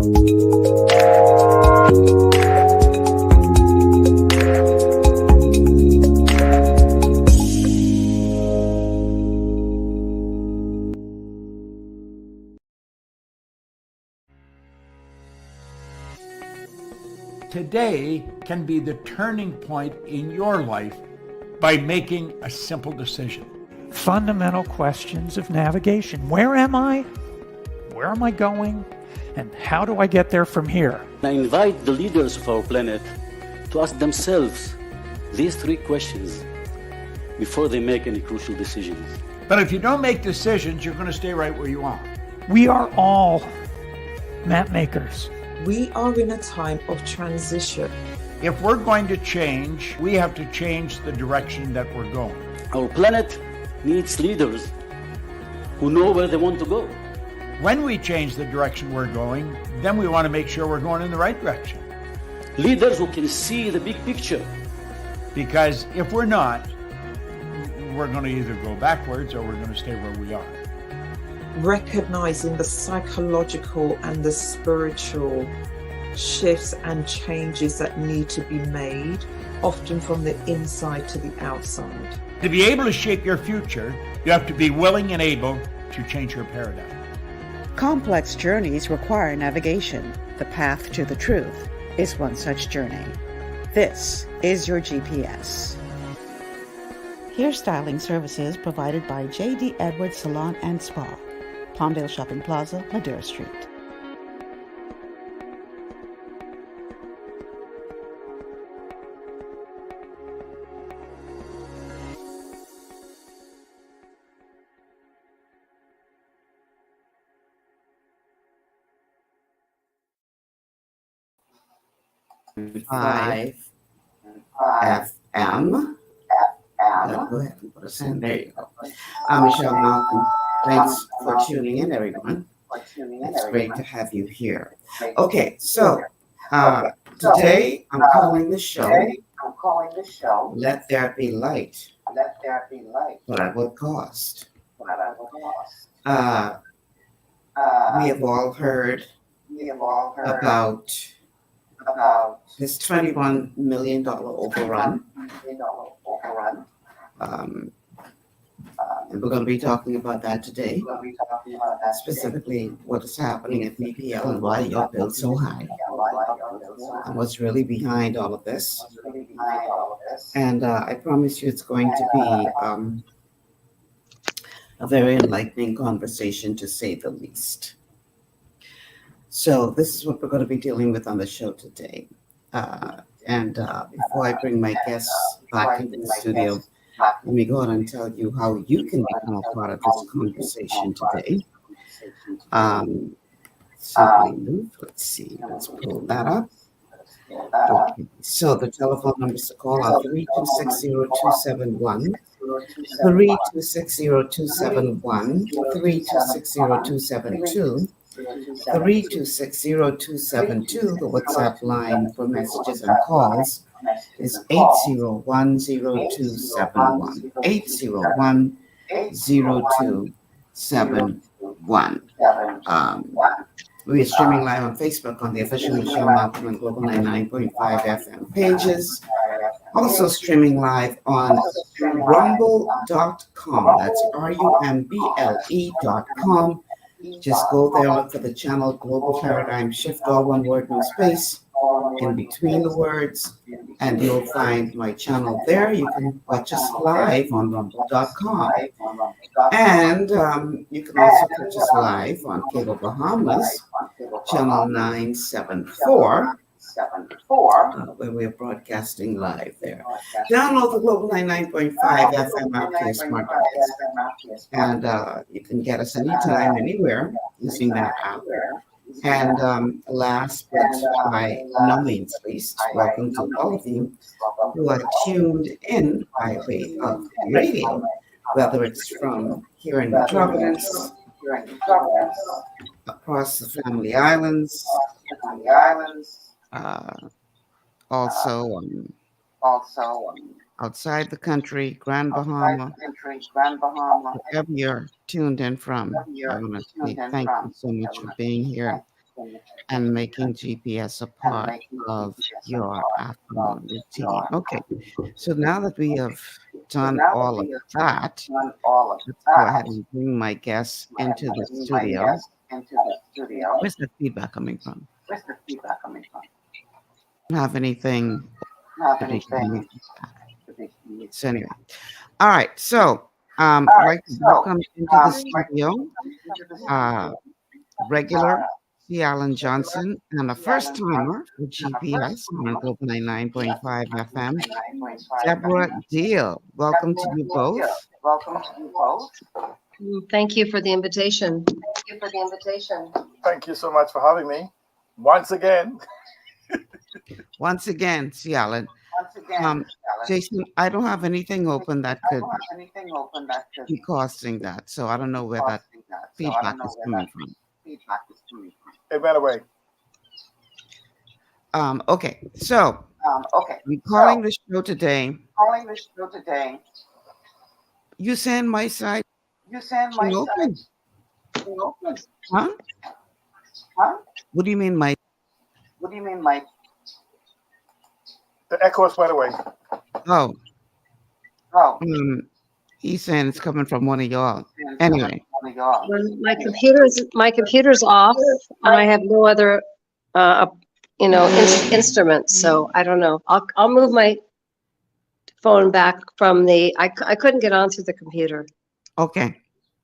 Today can be the turning point in your life by making a simple decision. Fundamental questions of navigation. Where am I? Where am I going? And how do I get there from here? I invite the leaders of our planet to ask themselves these three questions before they make any crucial decisions. But if you don't make decisions, you're going to stay right where you are. We are all map makers. We are in a time of transition. If we're going to change, we have to change the direction that we're going. Our planet needs leaders who know where they want to go. When we change the direction we're going, then we want to make sure we're going in the right direction. Leaders who can see the big picture. Because if we're not, we're going to either go backwards or we're going to stay where we are. Recognizing the psychological and the spiritual shifts and changes that need to be made, often from the inside to the outside. To be able to shape your future, you have to be willing and able to change your paradigm. Complex journeys require navigation. The path to the truth is one such journey. This is your GPS. Hairstyling services provided by J.D. Edwards Salon and Spa, Palmdale Shopping Plaza, Madera Street. Five FM. Go ahead and put us in. There you go. I'm Michelle Malcolm. Thanks for tuning in, everyone. It's great to have you here. Okay, so today I'm calling the show Let There Be Light. But at what cost? We have all heard about this $21 million overrun. And we're going to be talking about that today, specifically what is happening at BPL and why you're billed so high, and what's really behind all of this. And I promise you it's going to be a very enlightening conversation, to say the least. So this is what we're going to be dealing with on the show today. And before I bring my guests back into the studio, let me go ahead and tell you how you can become a part of this conversation today. Simply move. Let's see. Let's pull that up. Okay. So the telephone numbers to call are 3260271, 3260271, 3260272. 3260272. The WhatsApp line for messages and calls is 8010271. 8010271. We are streaming live on Facebook on the official Michelle Malcolm and Global 99.5 FM pages. Also streaming live on rumble.com. That's rumble.com. Just go there, look for the channel Global Paradigm Shift, all one word, no space in between the words, and you'll find my channel there. You can watch us live on rumble.com. And you can also catch us live on Cable Bahamas, channel 974. Where we're broadcasting live there. Download the Global 99.5 FM app to your smart device. And you can get us anytime, anywhere using that app. And last but by no means least, welcome to all of you who are tuned in by way of radio, whether it's from here in Providence, across the Family Islands, also outside the country, Grand Bahama, wherever you're tuned in from. I want to say thank you so much for being here and making GPS a part of your afternoon routine. Okay, so now that we have done all of that, let's go ahead and bring my guests into the studio. Where's the feedback coming from? Don't have anything. So anyway, all right. So I'd like to welcome into the studio regular C. Alan Johnson and a first timer for GPS on Global 99.5 FM, Deborah Deal. Welcome to you both. Thank you for the invitation. Thank you so much for having me once again. Once again, C. Alan. Jason, I don't have anything open that could be causing that, so I don't know where that feedback is coming from. It went away. Okay, so I'm calling the show today. You saying my side? Open? Huh? What do you mean my? The echoes went away. Oh. He's saying it's coming from one of y'all. Anyway. My computer's off, and I have no other, instruments. So I don't know. I'll move my phone back from the. I couldn't get onto the computer. Okay.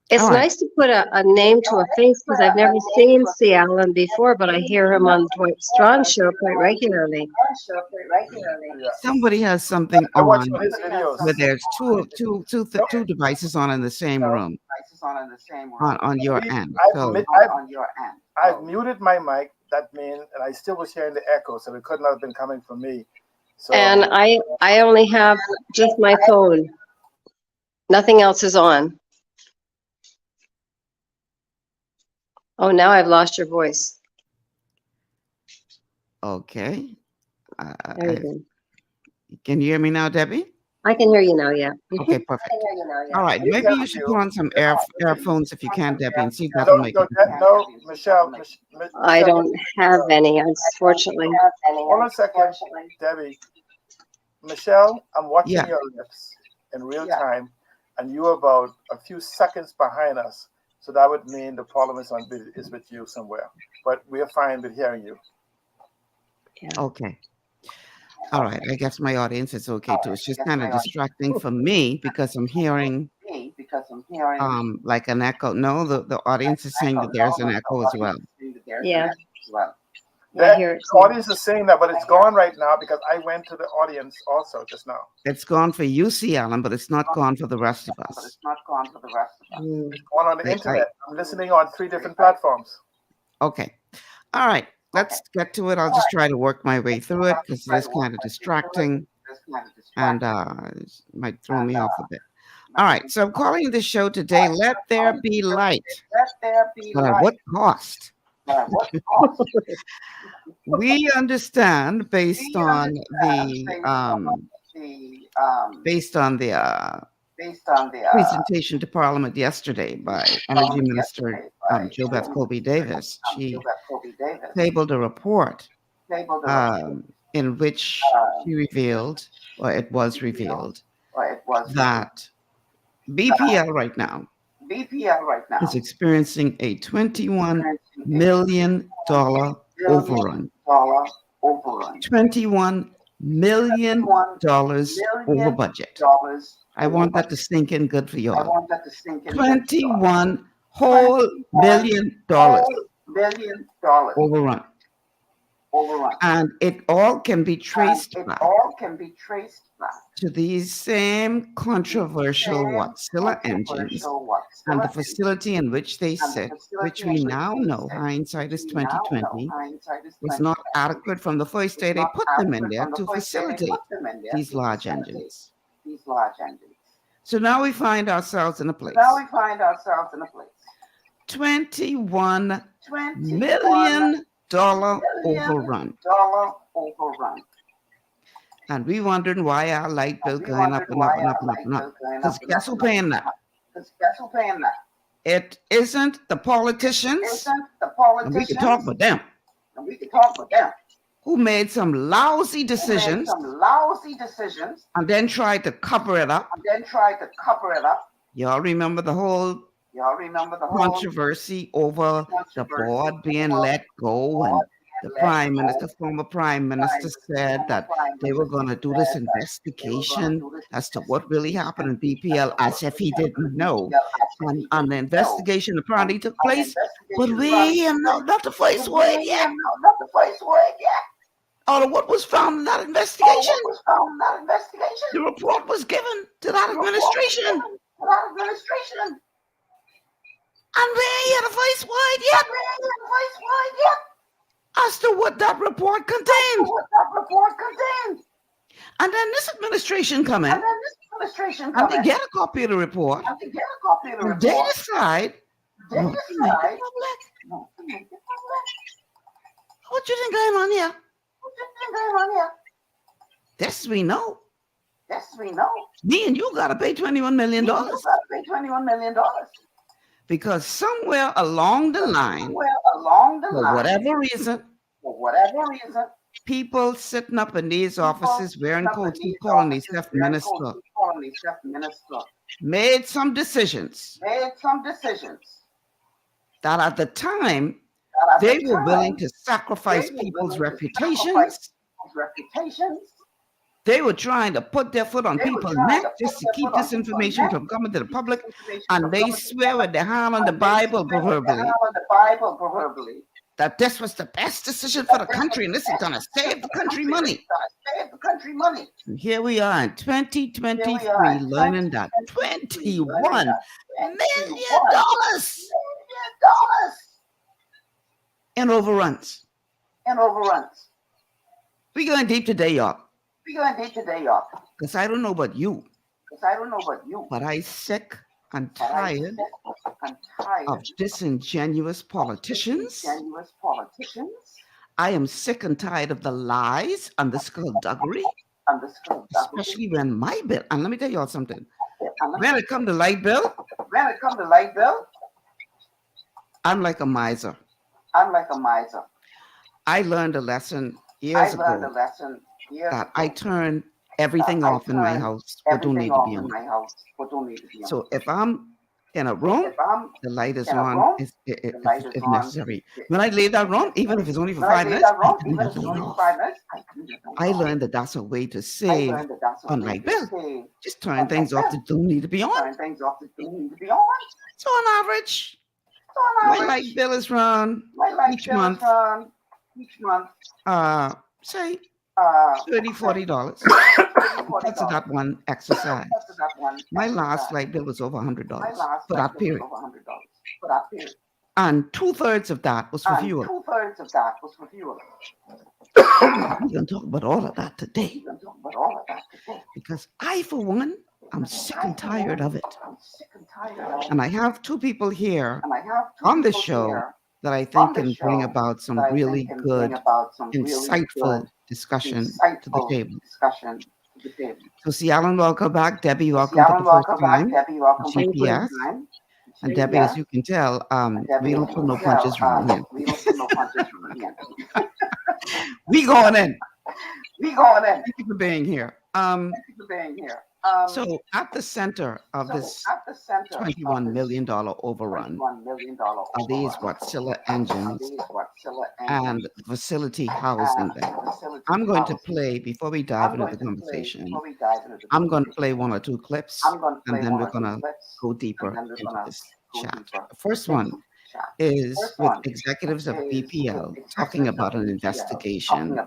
It's nice to put a name to a face because I've never seen C. Allen before, but I hear him on Dwight Strong's show quite regularly. Somebody has something I watch on his videos. where there's two devices on in the same room on your end. So I've muted my mic. That means, and I still was hearing the echo, so it could not have been coming from me. So, And I only have just my phone. Nothing else is on. Oh, now I've lost your voice. okay. There you go. Can you hear me now, Debbie? I can hear you now, yeah. Okay, perfect. All right, maybe you should put on some earphones if you can, Debbie, and see if no, that'll make it. no, Michelle. I don't have any, unfortunately. Hold on a second, Debbie. Michelle, I'm watching Yeah. your lips in real time, and you're about a few seconds behind us. So that would mean the problem is with you somewhere. But we're fine with hearing you. Okay. All right. I guess my audience is okay too. It's just kind of distracting for me because I'm hearing like an echo. No, the audience is saying that there's an echo as well. Yeah. The I hear it. audience is saying that, but it's gone right now because I went to the audience also just now. It's gone for you, C. Allen, but it's not gone for the rest of us. It's gone on the internet. I'm listening on 3 different platforms. Okay. All right. Let's get to it. I'll just try to work my way through it because it is kind of distracting and it might throw me off a bit. All right. So I'm calling the show today, Let There Be Light. But at what cost? We understand based on the presentation to Parliament yesterday by Energy Minister JoBeth Colby Davis. She tabled a report in which she revealed, or it was revealed, that BPL right now is experiencing a $21 million overrun. $21 million over budget. I want that to sink in good for y'all. $21 whole million overrun. And it all can be traced back to these same controversial Wärtsilä engines and the facility in which they sit, which we now know, hindsight is 2020, was not adequate from the first day they put them in there to facilitate these large engines. So now we find ourselves in a place. $21 million overrun. And we wondering why our light bill going up and up and up and up and up. Because guess who's paying that? It isn't the politicians, and we can talk about them, who made some lousy decisions and then tried to cover it up. Y'all remember the whole controversy over the board being let go, and the former prime minister said that they were going to do this investigation as to what really happened in BPL, as if he didn't know. And the investigation apparently took place, but we are not the first word yet. Out of what was found in that investigation, the report was given to that administration. And we ain't had a first word yet as to what that report contained. And then this administration come in, and they get a copy of the report, and they decide not to make it public. What you think going on here? This we know. Me and you got to pay $21 million. Because somewhere along the line, for whatever reason, people sitting up in these offices wearing coats and calling themselves minister made some decisions that at the time they were willing to sacrifice people's reputations. They were trying to put their foot on people's neck just to keep this information from coming to the public. And they swear with their hand on the Bible, proverbially, that this was the best decision for the country and this is going to save the country money. And here we are in 2023 learning that $21 million in overruns. We're going deep today, y'all. Because I don't know about you, but I'm sick and tired of disingenuous politicians. I am sick and tired of the lies and the skullduggery, especially when my bill, and let me tell y'all something, when it comes to light bill, I'm like a miser. I learned a lesson years ago that I turn everything off in my house what don't need to be on. So if I'm in a room, the light is on if necessary. When I leave that room, even if it's only for 5 minutes, I can leave the light off. I learned that that's a way to save on light bill. Just turn things off that don't need to be on. So on average, my light bill is run each month, say $30-$40. That's that one exercise. My last light bill was over $100 for that period. And 2/3 of that was for fuel. We're going to talk about all of that today. Because I, for one, I'm sick and tired of it. And I have two people here on the show that I think can bring about some really good, insightful discussion to the table. So, see, Alan, welcome back. Debbie, welcome for the first time. GPS. And Debbie, as you can tell, we don't pull no punches from here. We going in. Thank you for being here. So at the center of this $21 million overrun are these Wärtsilä engines and facility housing them. I'm going to play, before we dive into the conversation, I'm going to play one or two clips, and then we're going to go deeper into this chat. The first one is with executives of BPL talking about an investigation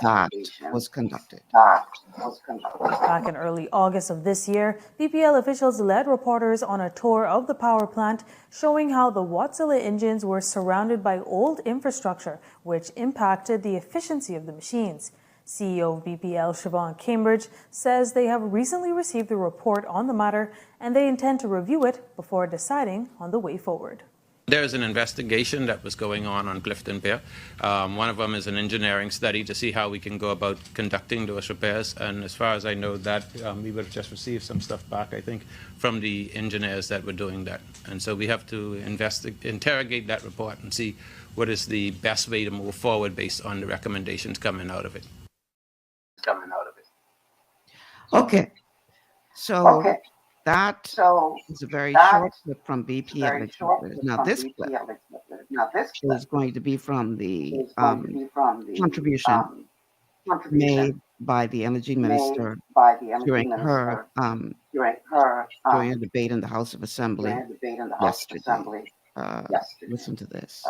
that was conducted. Back in early August of this year, BPL officials led reporters on a tour of the power plant, showing how the Wärtsilä engines were surrounded by old infrastructure, which impacted the efficiency of the machines. CEO of BPL, Siobhan Cambridge, says they have recently received the report on the matter and they intend to review it before deciding on the way forward. There's an investigation that was going on Clifton Pier. One of them is an engineering study to see how we can go about conducting those repairs. And as far as I know, that we would have just received some stuff back, I think, from the engineers that were doing that. And so we have to interrogate that report and see what is the best way to move forward based on the recommendations coming out of it. Okay. So that is a very short clip from BPL. Now this clip is going to be from the contribution made by the Energy Minister during her during a debate in the House of Assembly yesterday. Listen to this.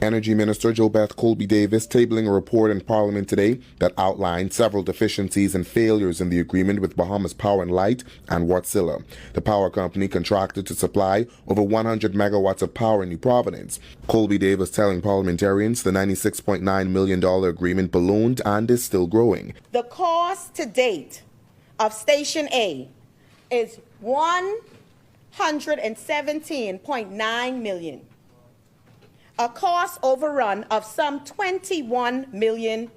Energy Minister JoBeth Colby Davis tabling a report in Parliament today that outlined several deficiencies and failures in the agreement with Bahamas Power and Light and Wärtsilä. The power company contracted to supply over 100 megawatts of power in New Providence. Colby Davis telling parliamentarians the $96.9 million agreement ballooned and is still growing. The cost to date of Station A is $117.9 million. A cost overrun of some $21 million.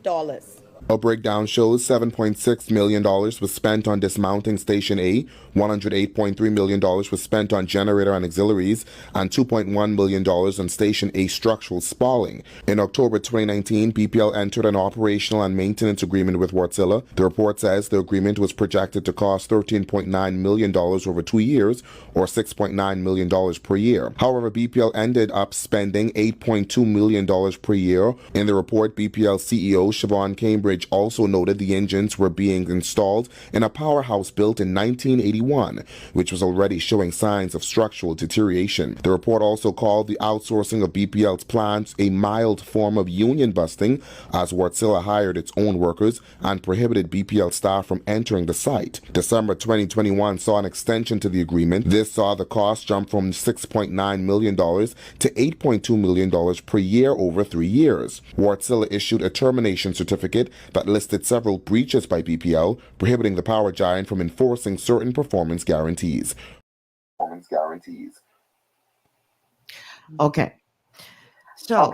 A breakdown shows $7.6 million was spent on dismounting Station A, $108.3 million was spent on generator and auxiliaries, and $2.1 million on Station A structural spalling. In October 2019, BPL entered an operational and maintenance agreement with Wärtsilä. The report says the agreement was projected to cost $13.9 million over 2 years, or $6.9 million per year. However, BPL ended up spending $8.2 million per year. In the report, BPL CEO Siobhan Cambridge also noted the engines were being installed in a powerhouse built in 1981, which was already showing signs of structural deterioration. The report also called the outsourcing of BPL's plants a mild form of union busting, as Wärtsilä hired its own workers and prohibited BPL staff from entering the site. December 2021 saw an extension to the agreement. This saw the cost jump from $6.9 million to $8.2 million per year over 3 years. Wärtsilä issued a termination certificate that listed several breaches by BPL, prohibiting the power giant from enforcing certain performance guarantees. Okay. So,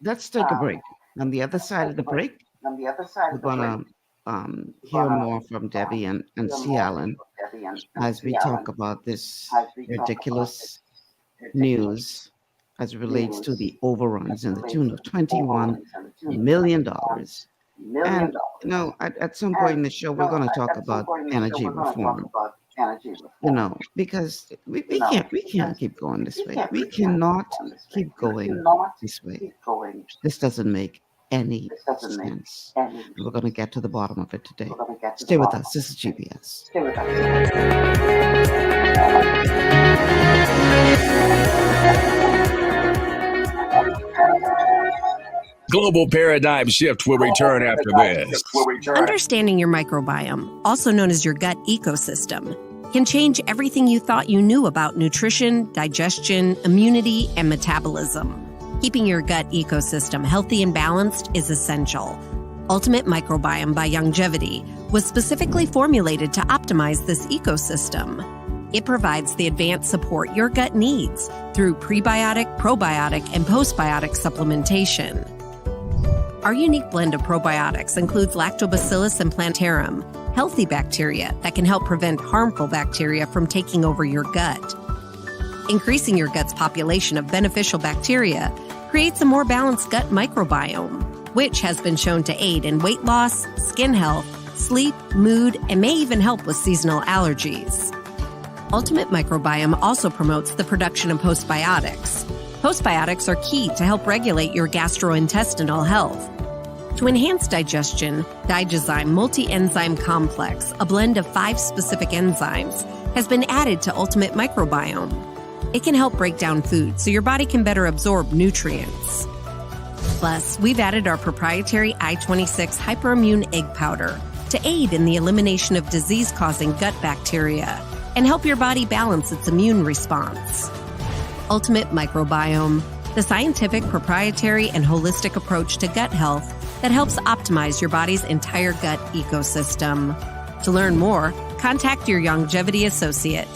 let's take a break. On the other side of the break, we're going to hear more from Debbie and C. Allen as we talk about this ridiculous news as it relates to the overruns in the tune of $21 million. And, you know, at some point in the show, we're going to talk about energy reform, you know, because we can't keep going this way. We cannot keep going this way. This doesn't make any sense. We're going to get to the bottom of it today. Stay with us. This is GPS. Stay with us. Global Paradigm Shift will return after this. Understanding your microbiome, also known as your gut ecosystem, can change everything you thought you knew about nutrition, digestion, immunity, and metabolism. Keeping your gut ecosystem healthy and balanced is essential. Ultimate Microbiome by Longevity was specifically formulated to optimize this ecosystem. It provides the advanced support your gut needs through prebiotic, probiotic, and postbiotic supplementation. Our unique blend of probiotics includes Lactobacillus and Plantarum, healthy bacteria that can help prevent harmful bacteria from taking over your gut. Increasing your gut's population of beneficial bacteria creates a more balanced gut microbiome, which has been shown to aid in weight loss, skin health, sleep, mood, and may even help with seasonal allergies. Ultimate Microbiome also promotes the production of postbiotics. Postbiotics are key to help regulate your gastrointestinal health. To enhance digestion, Digizyme Multi-Enzyme Complex, a blend of 5 specific enzymes, has been added to Ultimate Microbiome. It can help break down food so your body can better absorb nutrients. Plus, we've added our proprietary I-26 Hyperimmune Egg Powder to aid in the elimination of disease-causing gut bacteria and help your body balance its immune response. Ultimate Microbiome, the scientific, proprietary, and holistic approach to gut health that helps optimize your body's entire gut ecosystem. To learn more, contact your Longevity associate.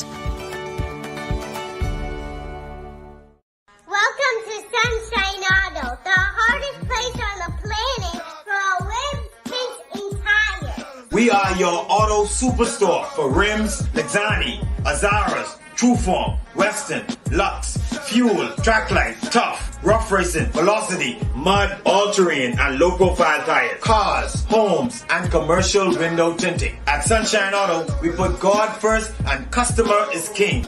We are your auto superstore for rims, Lexani, Azaras, Trueform, Western, Lux, Fuel, Tracklight, Tough, Rough Racing, Velocity, Mud, All-Terrain, and low-profile tires, cars, homes, and commercial window tinting. At Sunshine Auto, we put God first and customer is king.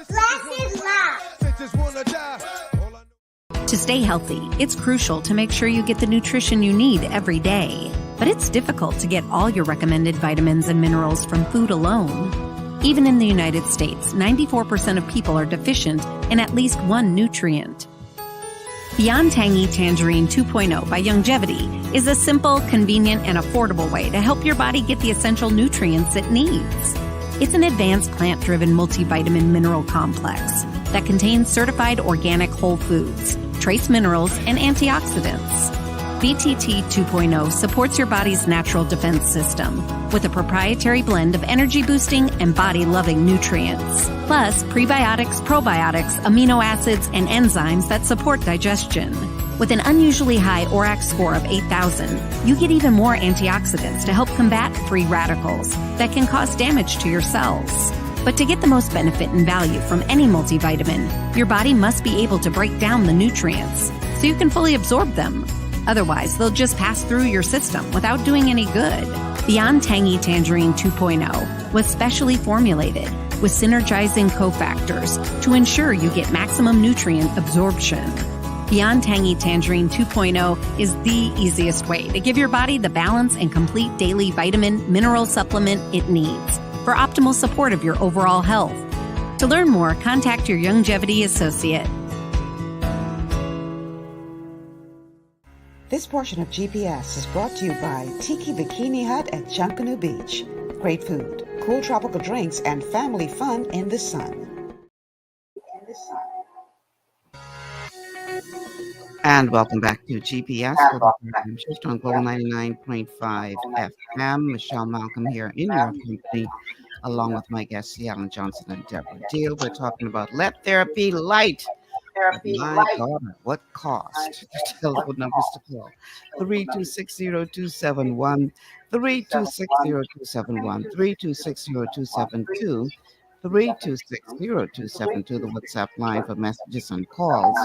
To stay healthy, it's crucial to make sure you get the nutrition you need every day. But it's difficult to get all your recommended vitamins and minerals from food alone. Even in the United States, 94% of people are deficient in at least one nutrient. Beyond Tangy Tangerine 2.0 by Longevity is a simple, convenient, and affordable way to help your body get the essential nutrients it needs. It's an advanced plant-driven multivitamin mineral complex that contains certified organic whole foods, trace minerals, and antioxidants. BTT 2.0 supports your body's natural defense system with a proprietary blend of energy-boosting and body-loving nutrients, plus prebiotics, probiotics, amino acids, and enzymes that support digestion. With an unusually high ORAC score of 8,000, you get even more antioxidants to help combat free radicals that can cause damage to your cells. But to get the most benefit and value from any multivitamin, your body must be able to break down the nutrients so you can fully absorb them. Otherwise, they'll just pass through your system without doing any good. Beyond Tangy Tangerine 2.0 was specially formulated with synergizing cofactors to ensure you get maximum nutrient absorption. Beyond Tangy Tangerine 2.0 is the easiest way to give your body the balance and complete daily vitamin mineral supplement it needs for optimal support of your overall health. To learn more, contact your Longevity associate. This portion of GPS is brought to you by Tiki Bikini Hut at Junkanoo Beach. Great food, cool tropical drinks, and family fun in the sun. And welcome back to GPS Global Paradigm Shift on Global 99.5 FM. Michelle Malcolm here in your company, along with my guests, Alan Johnson and Deborah Deal. We're talking about Let There Be Light. My God, at what cost? The telephone numbers to call: 3260271, 3260271, 3260272, 3260272. The WhatsApp line for messages and calls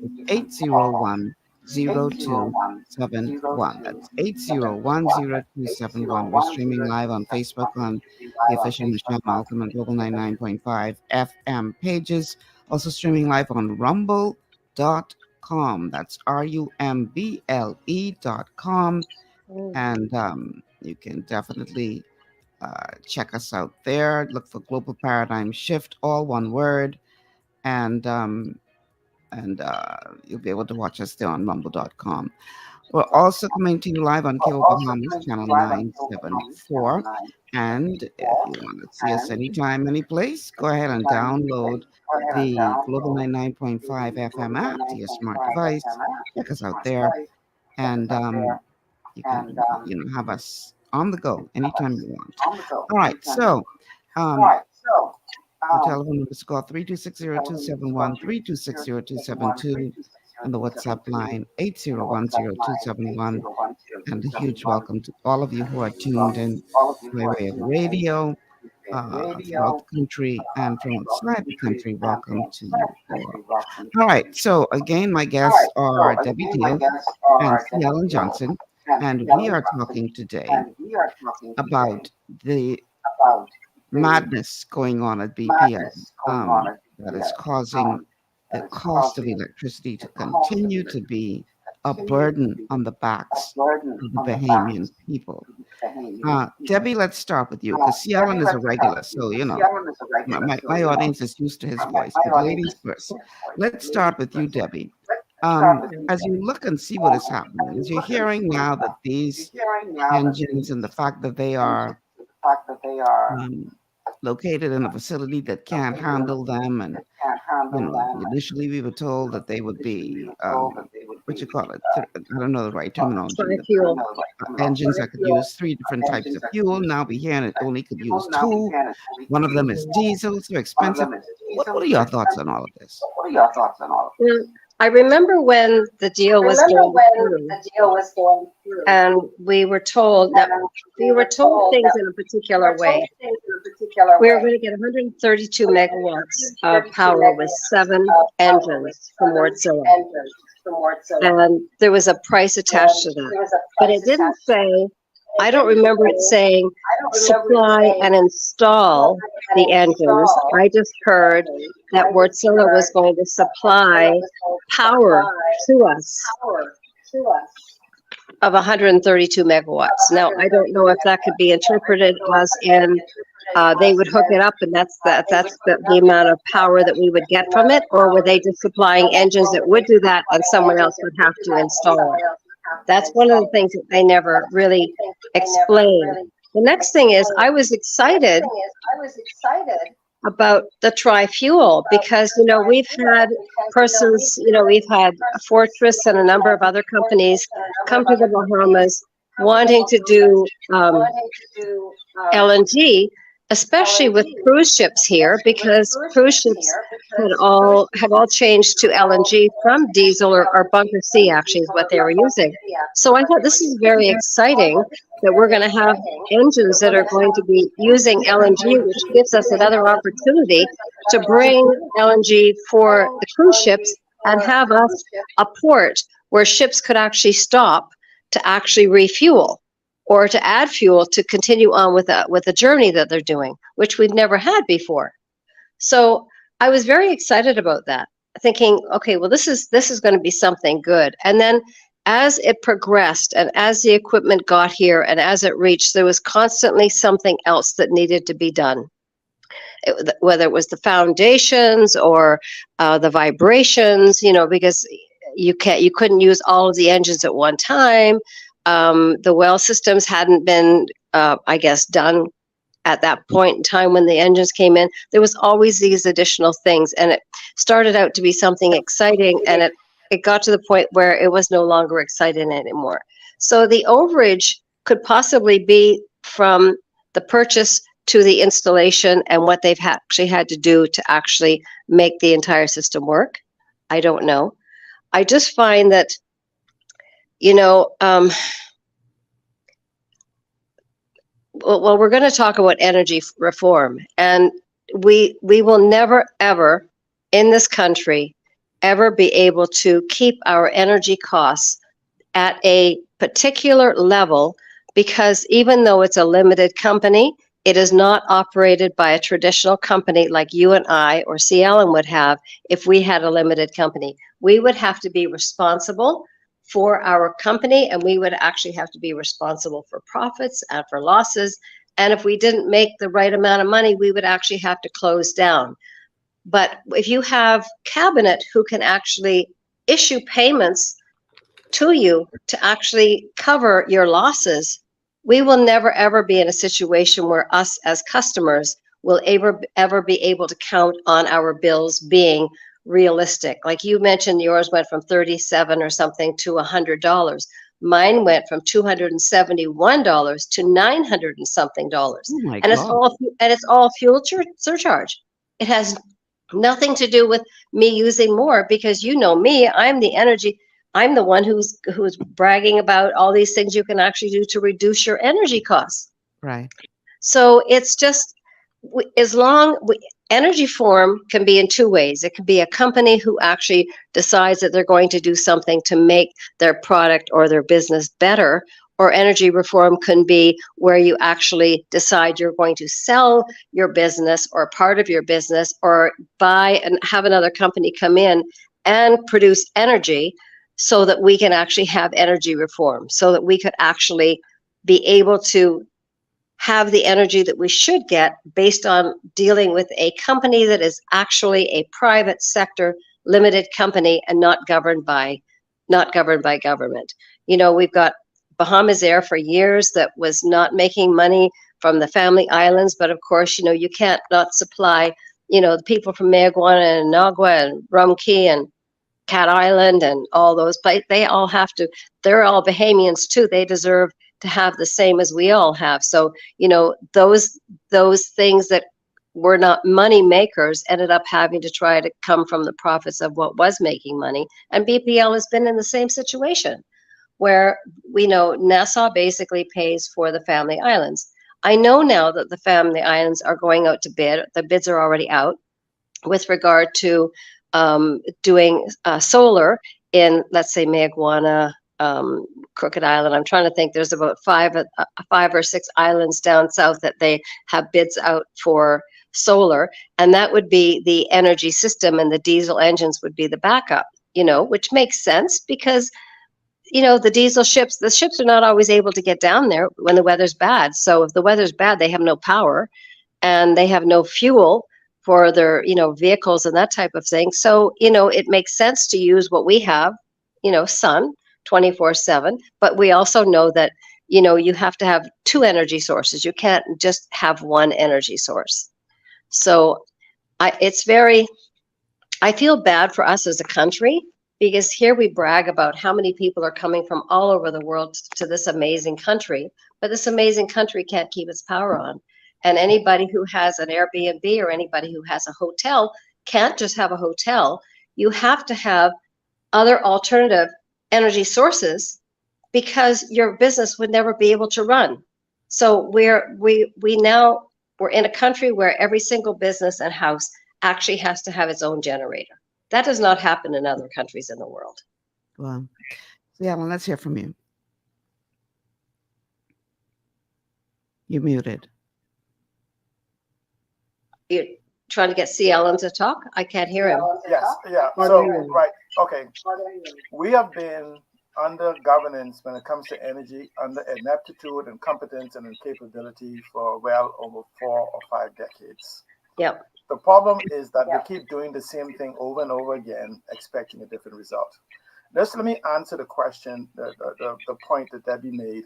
is 801-0271. That's 801-0271. We're streaming live on Facebook on the official Michelle Malcolm and Global 99.5 FM pages. Also streaming live on rumble.com. That's rumble.com. And you can definitely check us out there. Look for Global Paradigm Shift, all one word. And you'll be able to watch us there on rumble.com. We're also coming to you live on Cable Bahamas, channel 974. And if you want to see us anytime, any place, go ahead and download the Global 99.5 FM app to your smart device. Check us out there. And you can have us on the go anytime you want. All right. So the telephone number is call 3260271, 3260272. And the WhatsApp line 8010271. And a huge welcome to all of you who are tuned in by way of radio throughout the country and from outside the country. Welcome to you all. All right. So again, my guests are Debbie Deal and Alan Johnson, and we are talking today about the madness going on at BPL that is causing the cost of electricity to continue to be a burden on the backs of the Bahamian people. Debbie, let's start with you, because Alan is a regular, so my audience is used to his voice. But ladies first, let's start with you, Debbie. As you look and see what is happening, as you're hearing now that these engines and the fact that they are located in a facility that can't handle them, and initially we were told that they would be what you call it, I don't know the right terminology, engines that could use 3 different types of fuel. Now we hear it only could use 2. One of them is diesel, so expensive. What are your thoughts on all of this? Well, I remember when the deal was going through, and we were told things in a particular way. We were going to get 132 megawatts of power with 7 engines from Wärtsilä. And there was a price attached to that. But it didn't say, I don't remember it saying supply and install the engines. I just heard that Wärtsilä was going to supply power to us of 132 megawatts. Now, I don't know if that could be interpreted as in they would hook it up and that's the amount of power that we would get from it, or were they just supplying engines that would do that and someone else would have to install it? That's one of the things that they never really explained. The next thing is I was excited about the tri-fuel because, you know, we've had persons, you know, we've had Fortress and a number of other companies come to the Bahamas wanting to do LNG, especially with cruise ships here, because cruise ships have all changed to LNG from diesel or bunker C, actually, is what they were using. So I thought this is very exciting that we're going to have engines that are going to be using LNG, which gives us another opportunity to bring LNG for the cruise ships and have us a port where ships could actually stop to actually refuel, or to add fuel to continue on with the journey that they're doing, which we've never had before. So I was very excited about that, thinking, okay, well, this is going to be something good. And then as it progressed and as the equipment got here and as it reached, there was constantly something else that needed to be done. Whether it was the foundations or the vibrations, you know, because you couldn't use all of the engines at one time. The well systems hadn't been, I guess, done at that point in time when the engines came in. There was always these additional things, and it started out to be something exciting, and it got to the point where it was no longer exciting anymore. So the overage could possibly be from the purchase to the installation and what they've actually had to do to actually make the entire system work. I don't know. I just find that, you know, well, we're going to talk about energy reform, and we will never, ever in this country ever be able to keep our energy costs at a particular level, because even though it's a limited company, it is not operated by a traditional company like you and I or C. Allen would have if we had a limited company. We would have to be responsible for our company, and we would actually have to be responsible for profits and for losses. And if we didn't make the right amount of money, we would actually have to close down. But if you have cabinet who can actually issue payments to you to actually cover your losses, we will never, ever be in a situation where us as customers will ever be able to count on our bills being realistic. Like you mentioned, yours went from $37 or something to $100. Mine went from $271 to $900 and something dollars. Oh my and God. it's all fuel surcharge. It has nothing to do with me using more, because you know me, I'm the one who's bragging about all these things you can actually do to reduce your energy costs. Right. So it's just, energy form can be in two ways. It can be a company who actually decides that they're going to do something to make their product or their business better, or energy reform can be where you actually decide you're going to sell your business or part of your business, or buy and have another company come in and produce energy so that we can actually have energy reform, so that we could actually be able to have the energy that we should get based on dealing with a company that is actually a private sector limited company and not governed by government. You know, we've got Bahamas Air for years that was not making money from the Family Islands, but of course, you know, you can't not supply, you know, the people from Mayaguana and Nagua and Rum Key and Cat Island and all those places. They all have to, they're all Bahamians too. They deserve to have the same as we all have. So, you know, those things that were not money makers ended up having to try to come from the profits of what was making money. And BPL has been in the same situation where we know Nassau basically pays for the Family Islands. I know now that the Family Islands are going out to bid. The bids are already out with regard to doing solar in, let's say, Mayaguana, Crooked Island. I'm trying to think. There's about five or six islands down south that they have bids out for solar, and that would be the energy system, and the diesel engines would be the backup. Which makes sense because the ships are not always able to get down there when the weather's bad. So if the weather's bad, they have no power and they have no fuel for their, vehicles and that type of thing. So, it makes sense to use what we have, sun 24/7, but we also know that, you have to have two energy sources. You can't just have one energy source. So I feel bad for us as a country, because here we brag about how many people are coming from all over the world to this amazing country, but this amazing country can't keep its power on. And anybody who has an Airbnb or anybody who has a hotel can't just have a hotel. You have to have other alternative energy sources, because your business would never be able to run. So we're in a country where every single business and house actually has to have its own generator. That does not happen in other countries in the world. Well, so Alan, let's hear from you. You're muted. You're trying to get C. Ellen to talk? I can't hear him. Yes, yeah. So, right, okay. We have been under governance when it comes to energy, under ineptitude and competence and incapability for well over 4 or 5 decades. Yep. The problem is that we keep doing the same thing over and over again, expecting a different result. Just let me answer the question, the point that Debbie made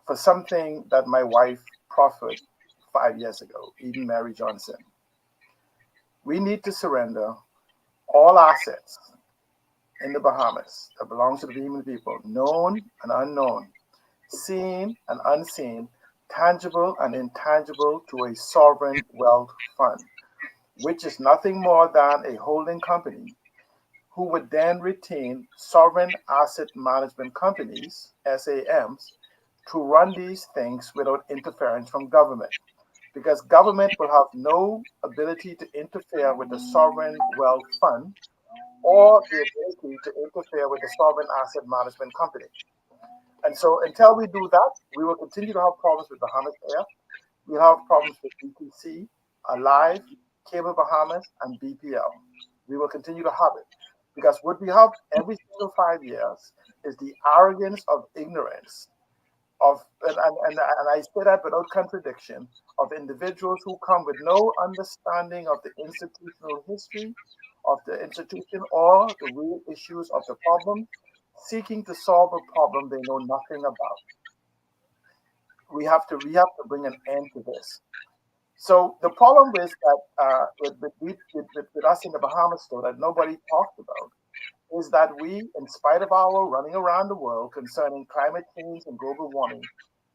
for something that my wife proffered 5 years ago, even Mary Johnson. We need to surrender all assets in the Bahamas that belongs to the Bahamian people, known and unknown, seen and unseen, tangible and intangible, to a sovereign wealth fund, which is nothing more than a holding company who would then retain sovereign asset management companies, SAMs, to run these things without interference from government. Because government will have no ability to interfere with the sovereign wealth fund or the ability to interfere with the sovereign asset management company. And so until we do that, we will continue to have problems with Bahamas Air. We'll have problems with BTC, Alive, Cable Bahamas, and BPL. We will continue to have it. Because what we have every single 5 years is the arrogance of ignorance of, and I say that without contradiction, of individuals who come with no understanding of the institutional history of the institution or the real issues of the problem, seeking to solve a problem they know nothing about. We have to bring an end to this. So the problem is that with us in the Bahamas, though, that nobody talked about, is that we, in spite of our running around the world concerning climate change and global warming,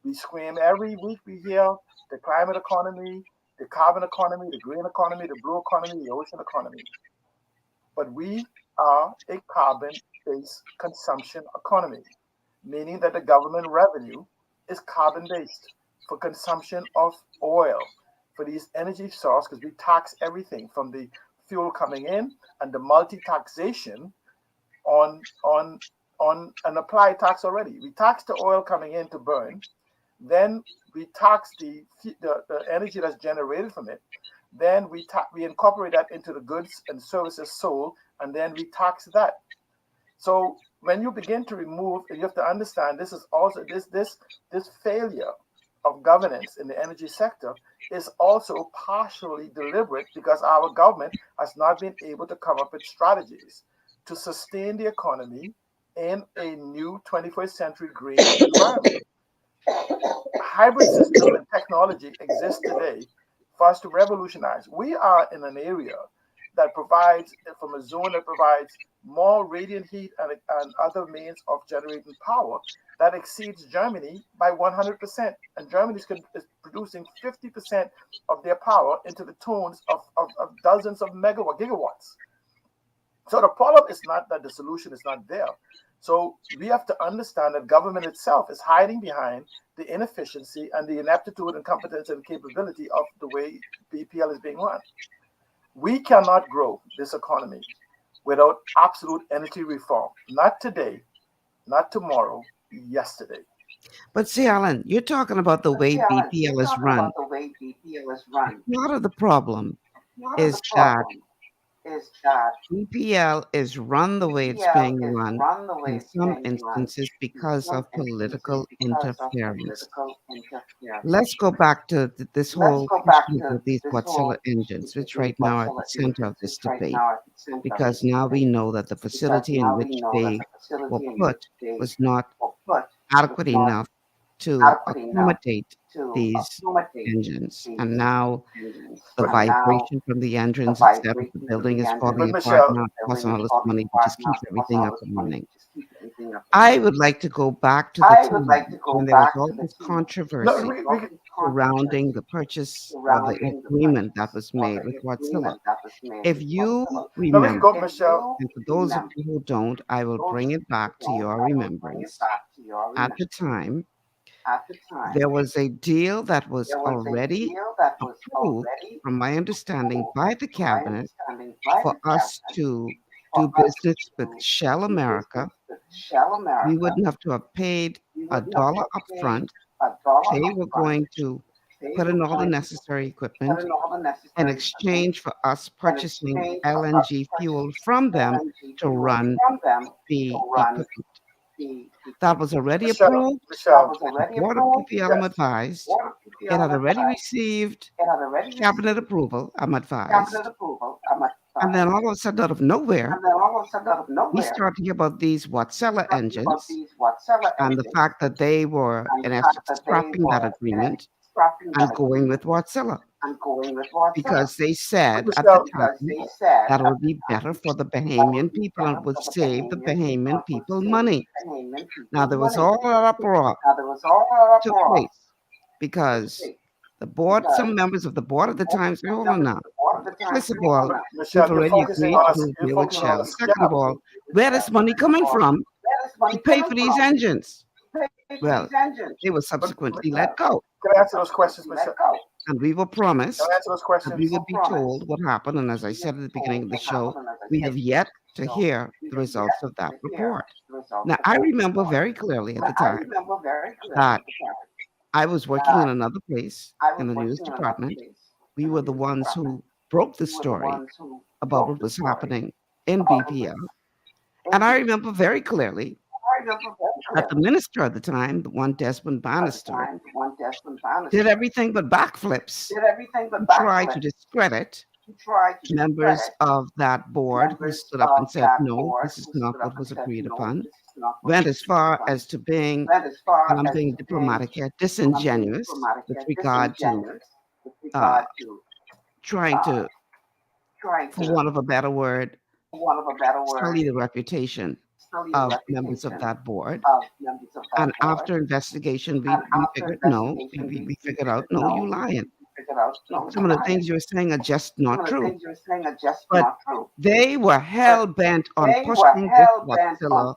we scream every week. We hear the climate economy, the carbon economy, the green economy, the blue economy, the ocean economy. But we are a carbon-based consumption economy, meaning that the government revenue is carbon-based for consumption of oil, for these energy sources, because we tax everything from the fuel coming in and the multi-taxation on an applied tax already. We tax the oil coming in to burn, then we tax the energy that's generated from it, then we incorporate that into the goods and services sold, and then we tax that. So when you begin to remove, and you have to understand, this is also this failure of governance in the energy sector is also partially deliberate, because our government has not been able to come up with strategies to sustain the economy in a new 21st century green environment. Hybrid system and technology exists today for us to revolutionize. We are in an area that provides, from a zone that provides more radiant heat and other means of generating power that exceeds Germany by 100%. And Germany is producing 50% of their power into the tunes of dozens of gigawatts. So the problem is not that the solution is not there. So we have to understand that government itself is hiding behind the inefficiency and the ineptitude and competence and capability of the way BPL is being run. We cannot grow this economy without absolute energy reform. Not today, not tomorrow, yesterday. But see, Alan, you're talking about the way BPL is run. Part of the problem is that BPL is run the way it's being run in some instances because of political interference. Let's go back to this whole issue with these Wärtsilä engines, which right now are at the center of this debate, because now we know that the facility in which they were put was not adequate enough to accommodate these engines. And now the vibration from the engines, etc., the building is falling apart now. It costs all this money to just keep everything up and running. I would like to go back to the time when there was all this controversy surrounding the purchase or the agreement that was made with Wärtsilä. If you remember, and for those of you who don't, I will bring it back to your remembrance. At the time, there was a deal that was already approved, from my understanding, by the cabinet for us to do business with Shell America. We wouldn't have to have paid $1 up front. They were going to put in all the necessary equipment in exchange for us purchasing LNG fuel from them to run the equipment. That was already approved. The board of BPL, I'm advised. It had already received cabinet approval, I'm advised. And then all of a sudden, out of nowhere, we start to hear about these Wärtsilä engines and the fact that they were, in essence, scrapping that agreement and going with Wärtsilä. Because they said at the time that it would be better for the Bahamian people and would save the Bahamian people money. Now, there was all that uproar took place because the board, some members of the board at the time said, hold on now. First of all, we've already agreed to deal with Shell. Second of all, where is money coming from to pay for these engines? Well, they were subsequently let go. Can I answer those questions, Michelle? And we were promised that we would be told what happened. And as I said at the beginning of the show, we have yet to hear the results of that report. Now, I remember very clearly at the time that I was working in another place in the news department. We were the ones who broke the story about what was happening in BPL. And I remember very clearly that the minister at the time, the one Desmond Bannister, did everything but backflips to try to discredit members of that board who stood up and said, no, this is not what was agreed upon. Went as far as to being, and I'm being diplomatic here, disingenuous with regard to trying to, for want of a better word, sully the reputation of members of that board. And after investigation, we figured, no, we figured out, no, you lying. Some of the things you're saying are just not true. But they were hell-bent on pushing this Wärtsilä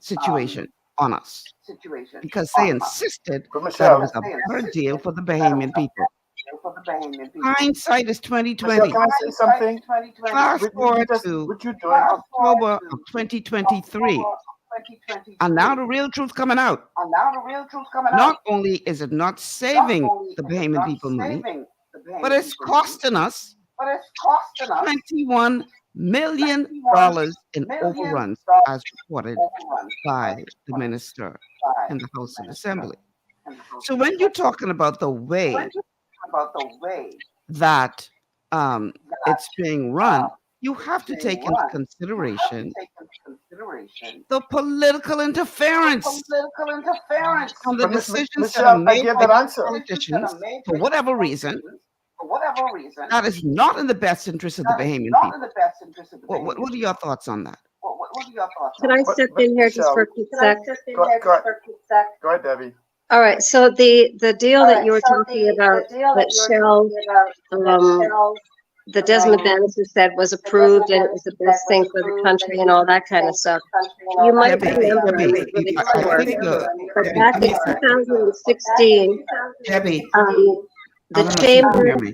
situation on us because they insisted that it was a better deal for the Bahamian people. Hindsight is 2020. Can I say something? Fast forward to October of 2023. And now the real truth coming out. Not only is it not saving the Bahamian people money, but it's costing us $21 million in overruns, as reported by the minister in the House of Assembly. So when you're talking about the way that it's being run, you have to take into consideration the political interference and the decisions that are made by politicians for whatever reason. That is not in the best interest of the Bahamian people. What are your thoughts on that? Can I step in here just for a quick sec? Go ahead, Debbie. All right, so the deal that you were talking about, that Shell, the Desmond Dennison said was approved and it was the best thing for the country and all that kind of stuff. You might remember, I'm not really sure, but back in 2016, Debbie, the I don't know if you can chamber, hear me.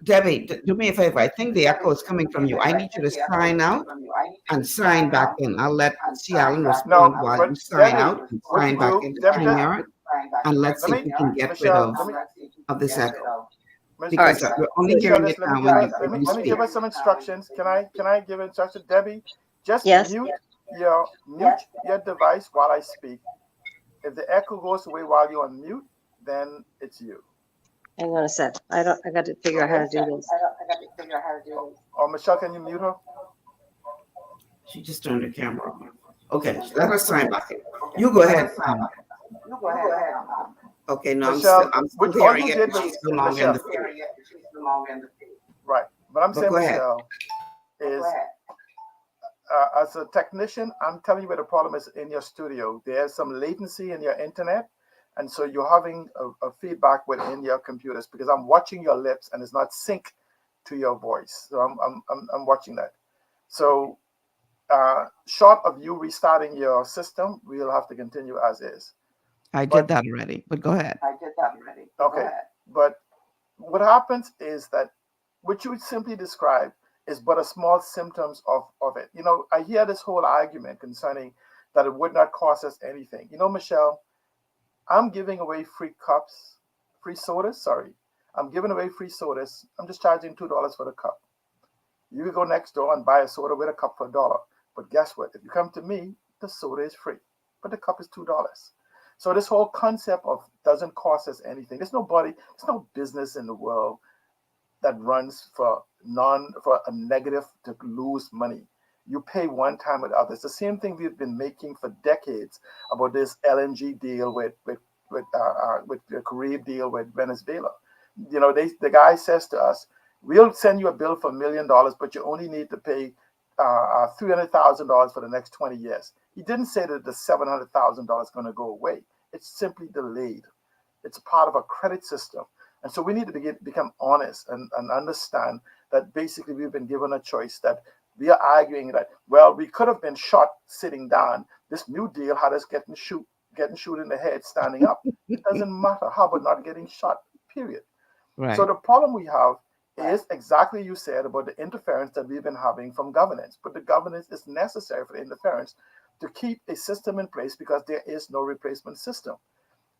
Debbie, do me a favor. I think the echo is coming from you. I need you to sign out and sign back in. I'll let C. Allen respond while you sign out and sign back into StreamYard, and let's see if we can get rid of this echo. Because we're only hearing it now when you let me speak. give us some instructions. Can I give instructions, Debbie? Just mute your device while I speak. If the echo goes away while you're on mute, then it's you. hang on a sec. I got to figure out how to do this. Or Michelle, can you mute her? She just turned her camera on. Okay, let us sign back in. You go ahead. Okay, no, Michelle, I'm still hearing it. She's no longer in the Michelle. Right. But I'm saying, go ahead. Michelle, is as a technician, I'm telling you where the problem is in your studio. There's some latency in your internet, and so you're having a feedback within your computers because I'm watching your lips and it's not synced to your voice. So I'm watching that. So short of you restarting your system, we'll have to continue as is. I did that already, but go ahead. Okay, but what happens is that what you simply described is but a small symptoms of it. You know, I hear this whole argument concerning that it would not cost us anything. You know, Michelle, I'm giving away free sodas. Sorry, I'm giving away free sodas. I'm just charging $2 for the cup. You can go next door and buy a soda with a cup for $1. But guess what? If you come to me, the soda is free, but the cup is $2. So this whole concept of doesn't cost us anything. There's no business in the world that runs for a negative to lose money. You pay one time with others. The same thing we've been making for decades about this LNG deal with the Carib deal with Venezuela. You know, the guy says to us, we'll send you a bill for $1 million, but you only need to pay $300,000 for the next 20 years. He didn't say that the $700,000 is going to go away. It's simply delayed. It's part of a credit system. And so we need to become honest and understand that basically we've been given a choice, that we are arguing that, well, we could have been shot sitting down. This new deal had us getting shot in the head standing up. It doesn't matter. How about not getting shot, period. Right. So the problem we have is exactly you said about the interference that we've been having from governance. But the governance is necessary for the interference to keep a system in place because there is no replacement system.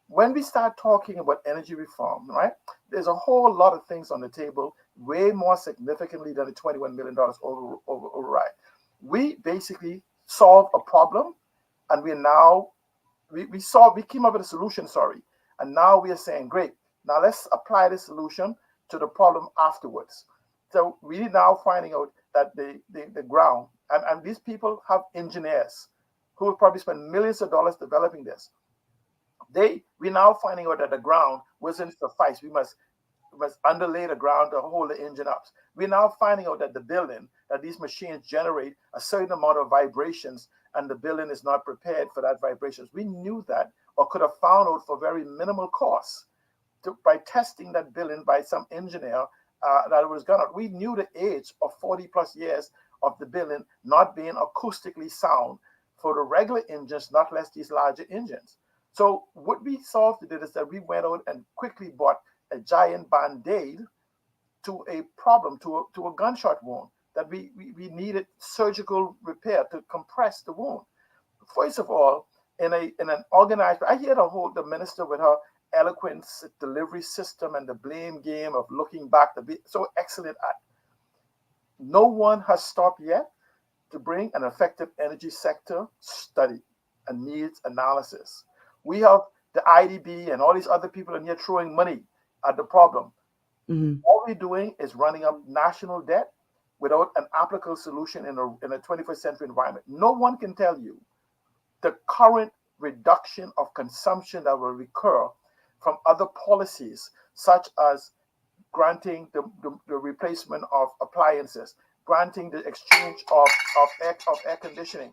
When we start talking about energy reform, right, there's a whole lot of things on the table, way more significantly than the $21 million override. We basically solve a problem, and we came up with a solution, and now we are saying, great, now let's apply the solution to the problem afterwards. So we're now finding out that the ground, and these people have engineers who will probably spend millions of dollars developing this. We're now finding out that the ground wasn't suffice. We must underlay the ground to hold the engine up. We're now finding out that the building, that these machines generate a certain amount of vibrations, and the building is not prepared for that vibrations. We knew that, or could have found out for very minimal costs by testing that building by some engineer that was gone out. We knew the age of 40 plus years of the building not being acoustically sound for the regular engines, not less these larger engines. So what we solved today is that we went out and quickly bought a giant band-aid to a problem, to a gunshot wound, that we needed surgical repair to compress the wound. First of all, in an organized, I hear the minister with her eloquent delivery system and the blame game of looking back to be so excellent at. No one has stopped yet to bring an effective energy sector study and needs analysis. We have the IDB and all these other people in here throwing money at the problem. Mm-hmm. All we're doing is running up national debt without an applicable solution in a 21st century environment. No one can tell you the current reduction of consumption that will recur from other policies, such as granting the replacement of appliances, granting the exchange of air conditioning,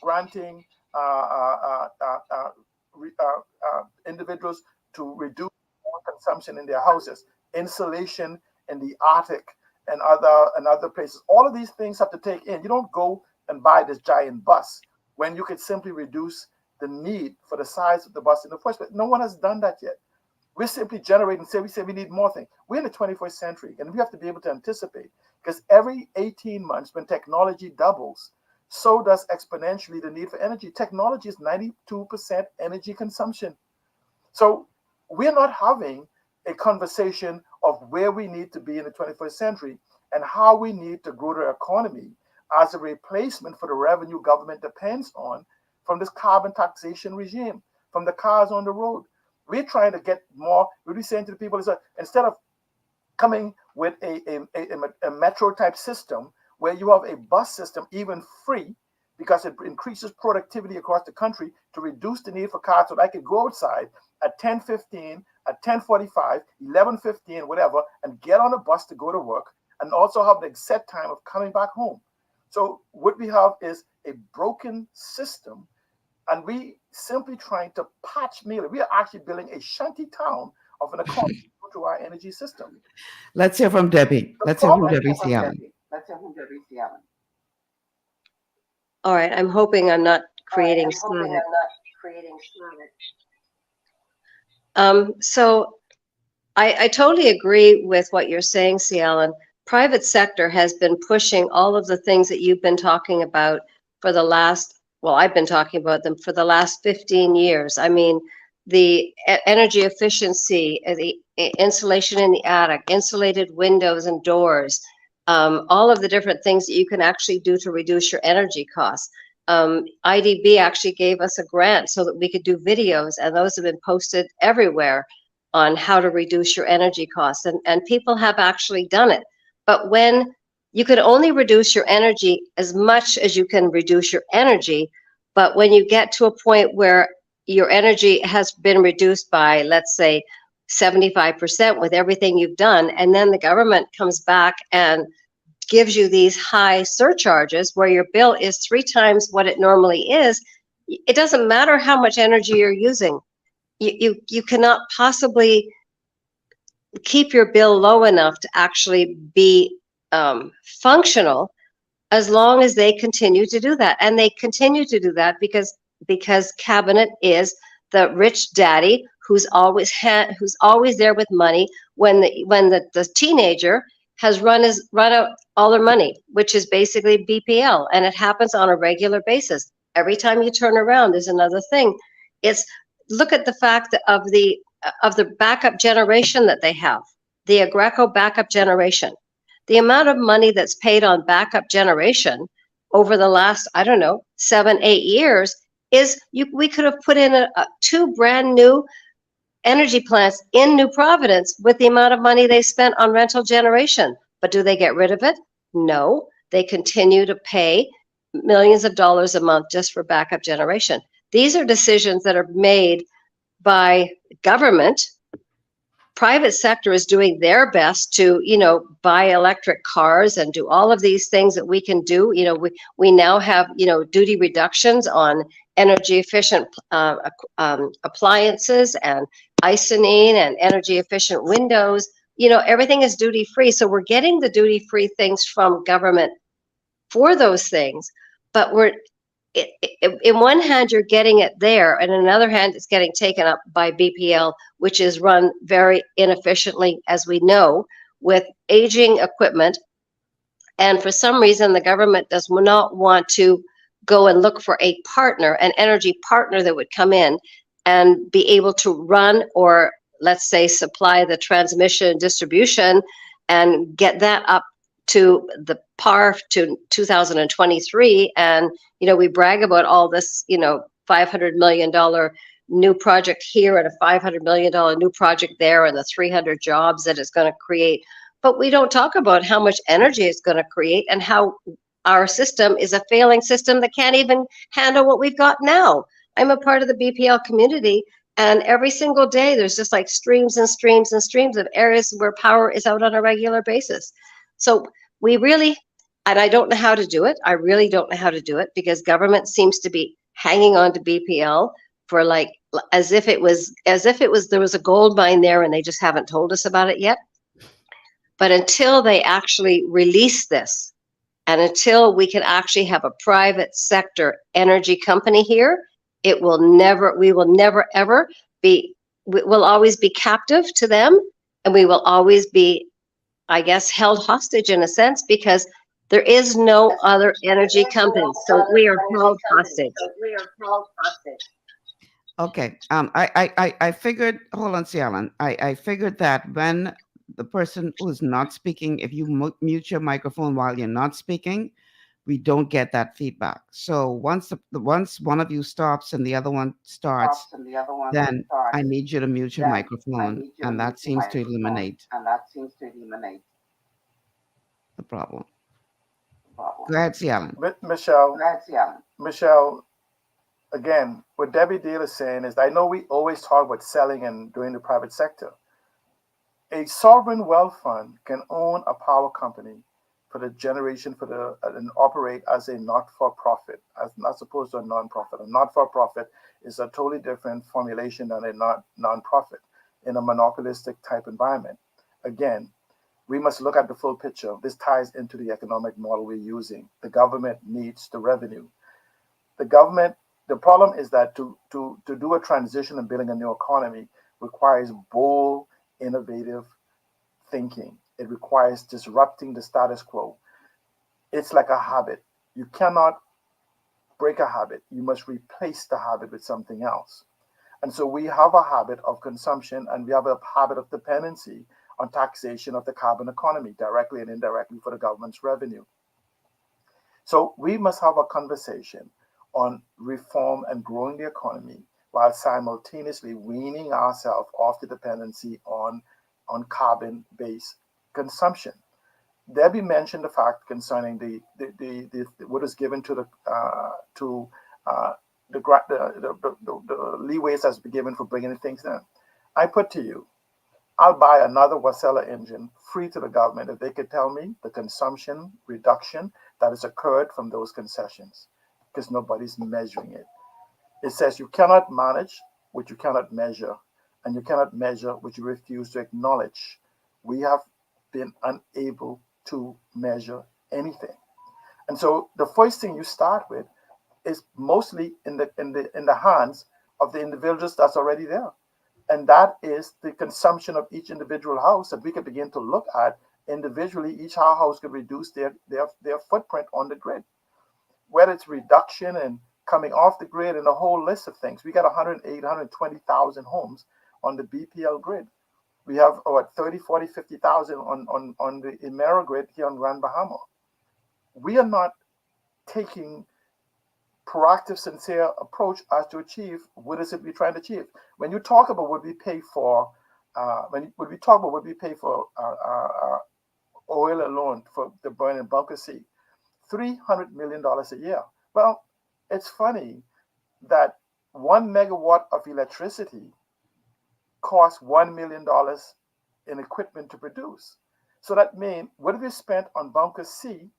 granting individuals to reduce consumption in their houses, insulation in the Arctic and other places. All of these things have to take in. You don't go and buy this giant bus when you could simply reduce the need for the size of the bus in the first place. No one has done that yet. We're simply generating, we say we need more things. We're in the 21st century, and we have to be able to anticipate, because every 18 months when technology doubles, so does exponentially the need for energy. Technology is 92% energy consumption. So we're not having a conversation of where we need to be in the 21st century and how we need to grow the economy as a replacement for the revenue government depends on from this carbon taxation regime, from the cars on the road. We're trying to get more. We're saying to the people is that instead of coming with a metro type system where you have a bus system even free, because it increases productivity across the country to reduce the need for cars, so that I could go outside at 10:15, at 10:45, 11:15, whatever, and get on a bus to go to work, and also have the set time of coming back home. So what we have is a broken system, and we simply trying to patch merely. We are actually building a shanty town of an economy to our energy system. Let's hear from Debbie. Let's hear from Debbie Cialan. All right, I'm hoping I'm not creating static. So I totally agree with what you're saying, Cialan. Private sector has been pushing all of the things that you've been talking about for the last, well, I've been talking about them for the last 15 years. I mean, the energy efficiency, the insulation in the attic, insulated windows and doors, all of the different things that you can actually do to reduce your energy costs. IDB actually gave us a grant so that we could do videos, and those have been posted everywhere on how to reduce your energy costs, and people have actually done it. But when you can only reduce your energy as much as you can reduce your energy, but when you get to a point where your energy has been reduced by, let's say, 75% with everything you've done, and then the government comes back and gives you these high surcharges where your bill is 3 times what it normally is, it doesn't matter how much energy you're using. You cannot possibly keep your bill low enough to actually be functional as long as they continue to do that. And they continue to do that because cabinet is the rich daddy who's always there with money when the teenager has run out all their money, which is basically BPL, and it happens on a regular basis. Every time you turn around, there's another thing. Look at the fact of the backup generation that they have, the Agreco backup generation. The amount of money that's paid on backup generation over the last, 7-8 years is we could have put in 2 brand new energy plants in New Providence with the amount of money they spent on rental generation. But do they get rid of it? No, they continue to pay millions of dollars a month just for backup generation. These are decisions that are made by government. Private sector is doing their best to, buy electric cars and do all of these things that we can do. We now have, duty reductions on energy efficient appliances and isonine and energy efficient windows. Everything is duty free. So we're getting the duty free things from government for those things, but in one hand, you're getting it there, and in another hand, it's getting taken up by BPL, which is run very inefficiently, as we know, with aging equipment. And for some reason, the government does not want to go and look for a partner, an energy partner that would come in and be able to run, or let's say supply the transmission and distribution and get that up to the par to 2023. And, we brag about all this, $500 million new project here and a $500 million new project there and the 300 jobs that it's going to create. But we don't talk about how much energy it's going to create and how our system is a failing system that can't even handle what we've got now. I'm a part of the BPL community, and every single day there's just like streams and streams and streams of areas where power is out on a regular basis. So we really, And I don't know how to do it. I really don't know how to do it because government seems to be hanging on to BPL for like as if it was there was a gold mine there and they just haven't told us about it yet. But until they actually release this, and until we can actually have a private sector energy company here, we will never ever be, we'll always be captive to them, and we will always be, I guess, held hostage in a sense because there is no other energy company. So we are held hostage. Okay. I figured. Hold on, Cialan. I figured that when the person who's not speaking, if you mute your microphone while you're not speaking, we don't get that feedback. So once once one of you stops and the other one starts, then I need you to mute your microphone, and that seems to eliminate the problem. Go ahead, Cialan. Michelle, again, what Debbie Deal is saying is, I know we always talk about selling and doing the private sector. A sovereign wealth fund can own a power company for the generation and operate as a not-for-profit, as opposed to a non-profit. A not-for-profit is a totally different formulation than a non-profit in a monopolistic type environment. Again, we must look at the full picture. This ties into the economic model we're using. The government needs the revenue. The problem is that to do a transition and building a new economy requires bold, innovative thinking. It requires disrupting the status quo. It's like a habit. You cannot break a habit. You must replace the habit with something else. And so we have a habit of consumption, and we have a habit of dependency on taxation of the carbon economy, directly and indirectly, for the government's revenue. So we must have a conversation on reform and growing the economy while simultaneously weaning ourselves off the dependency on carbon-based consumption. Debbie mentioned the fact concerning the what is given to the leeways that's been given for bringing things in. I put to you, I'll buy another Wasella engine free to the government if they could tell me the consumption reduction that has occurred from those concessions, because nobody's measuring it. It says you cannot manage what you cannot measure, and you cannot measure what you refuse to acknowledge. We have been unable to measure anything. And so the first thing you start with is mostly in the hands of the individuals that's already there. And that is the consumption of each individual house that we could begin to look at individually. Each house could reduce their footprint on the grid, whether it's reduction and coming off the grid and a whole list of things. We got 120,000 homes on the BPL grid. We have 30, 40, 50,000 on the Emera grid here on Grand Bahama. We are not taking proactive, sincere approach as to achieve what is it we're trying to achieve. When you talk about what we pay for, when we talk about what we pay for oil alone for the burn in Bunker C, $300 million a year. Well, it's funny that 1 megawatt of electricity costs $1 million in equipment to produce. So that means what we spent on Bunker C,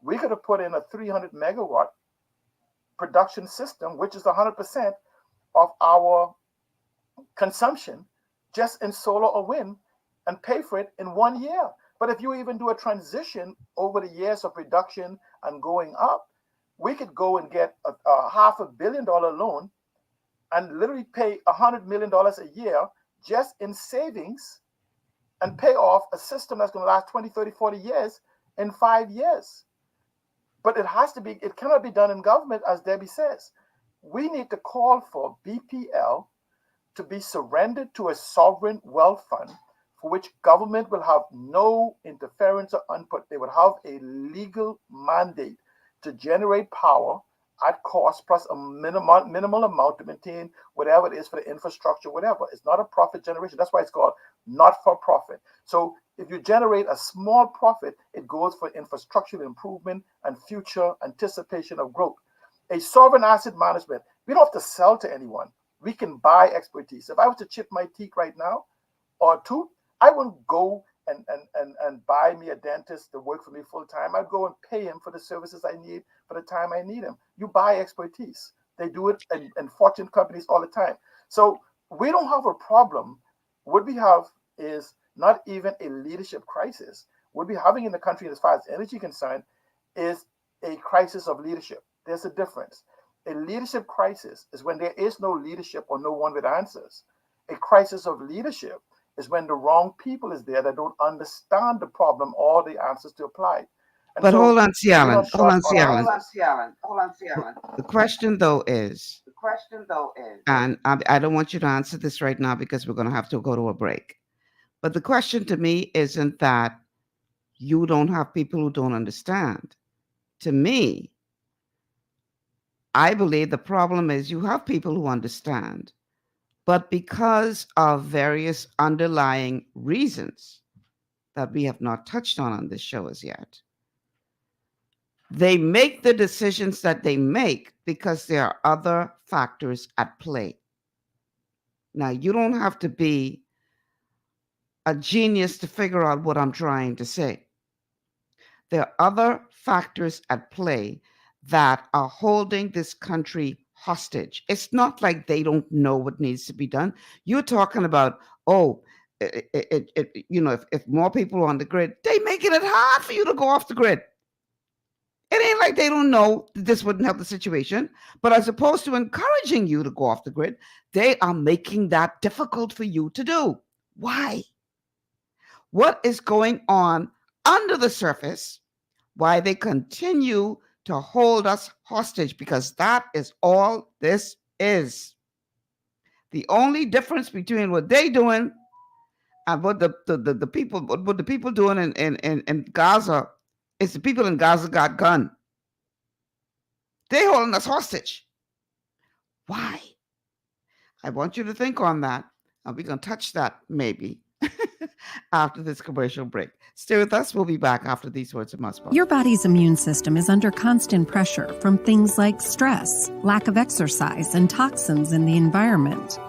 we could have put in a 300 megawatt production system, which is 100% of our consumption, just in solar or wind, and pay for it in 1 year. But if you even do a transition over the years of reduction and going up, we could go and get a $500 million loan and literally pay $100 million a year just in savings and pay off a system that's going to last 20, 30, 40 years in 5 years. But it cannot be done in government, as Debbie says. We need to call for BPL to be surrendered to a sovereign wealth fund for which government will have no interference or input. They would have a legal mandate to generate power at cost plus a minimal amount to maintain whatever it is for the infrastructure, whatever. It's not a profit generation. That's why it's called not-for-profit. So if you generate a small profit, it goes for infrastructural improvement and future anticipation of growth. A sovereign asset management, we don't have to sell to anyone. We can buy expertise. If I was to chip my teeth right now or two, I wouldn't go and buy me a dentist to work for me full time. I'd go and pay him for the services I need for the time I need him. You buy expertise. They do it in fortune companies all the time. So we don't have a problem. What we have is not even a leadership crisis. What we're having in the country as far as energy is concerned is a crisis of leadership. There's a difference. A leadership crisis is when there is no leadership or no one with answers. A crisis of leadership is when the wrong people is there that don't understand the problem or the answers to apply. And but so hold on, C. Allen. Hold on, C. Allen. The question, though, is, and I don't want you to answer this right now because we're going to have to go to a break. But the question to me isn't that you don't have people who don't understand. To me, I believe the problem is you have people who understand, but because of various underlying reasons that we have not touched on this show as yet, they make the decisions that they make because there are other factors at play. Now, you don't have to be a genius to figure out what I'm trying to say. There are other factors at play that are holding this country hostage. It's not like they don't know what needs to be done. You're talking about, if more people are on the grid, they making it hard for you to go off the grid. It ain't like they don't know that this wouldn't help the situation, but as opposed to encouraging you to go off the grid, they are making that difficult for you to do. Why? What is going on under the surface? Why they continue to hold us hostage? Because that is all this is. The only difference between what they doing and what the people doing in Gaza is the people in Gaza got gun. They holding us hostage. Why? I want you to think on that, and we're going to touch that maybe after this commercial break. Stay with us. We'll be back after these words of Muslim. Your body's immune system is under constant pressure from things like stress, lack of exercise, and toxins in the environment.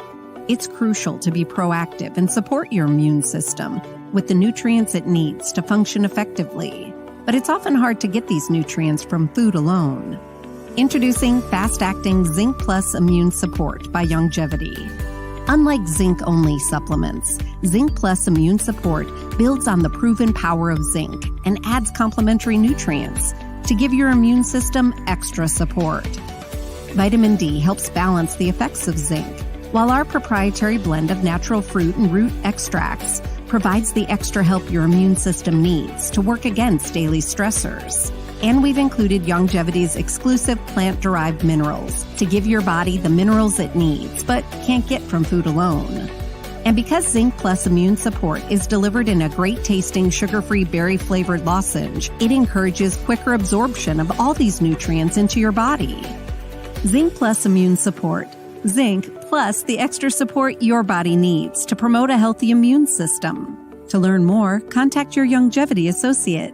It's crucial to be proactive and support your immune system with the nutrients it needs to function effectively. But it's often hard to get these nutrients from food alone. Introducing fast-acting Zinc Plus Immune Support by Longevity. Unlike zinc-only supplements, Zinc Plus Immune Support builds on the proven power of zinc and adds complementary nutrients to give your immune system extra support. Vitamin D helps balance the effects of zinc, while our proprietary blend of natural fruit and root extracts provides the extra help your immune system needs to work against daily stressors. And we've included Longevity's exclusive plant-derived minerals to give your body the minerals it needs, but can't get from food alone. And because Zinc Plus Immune Support is delivered in a great-tasting, sugar-free, berry-flavored lozenge, it encourages quicker absorption of all these nutrients into your body. Zinc Plus Immune Support. Zinc plus the extra support your body needs to promote a healthy immune system. To learn more, contact your Longevity associate.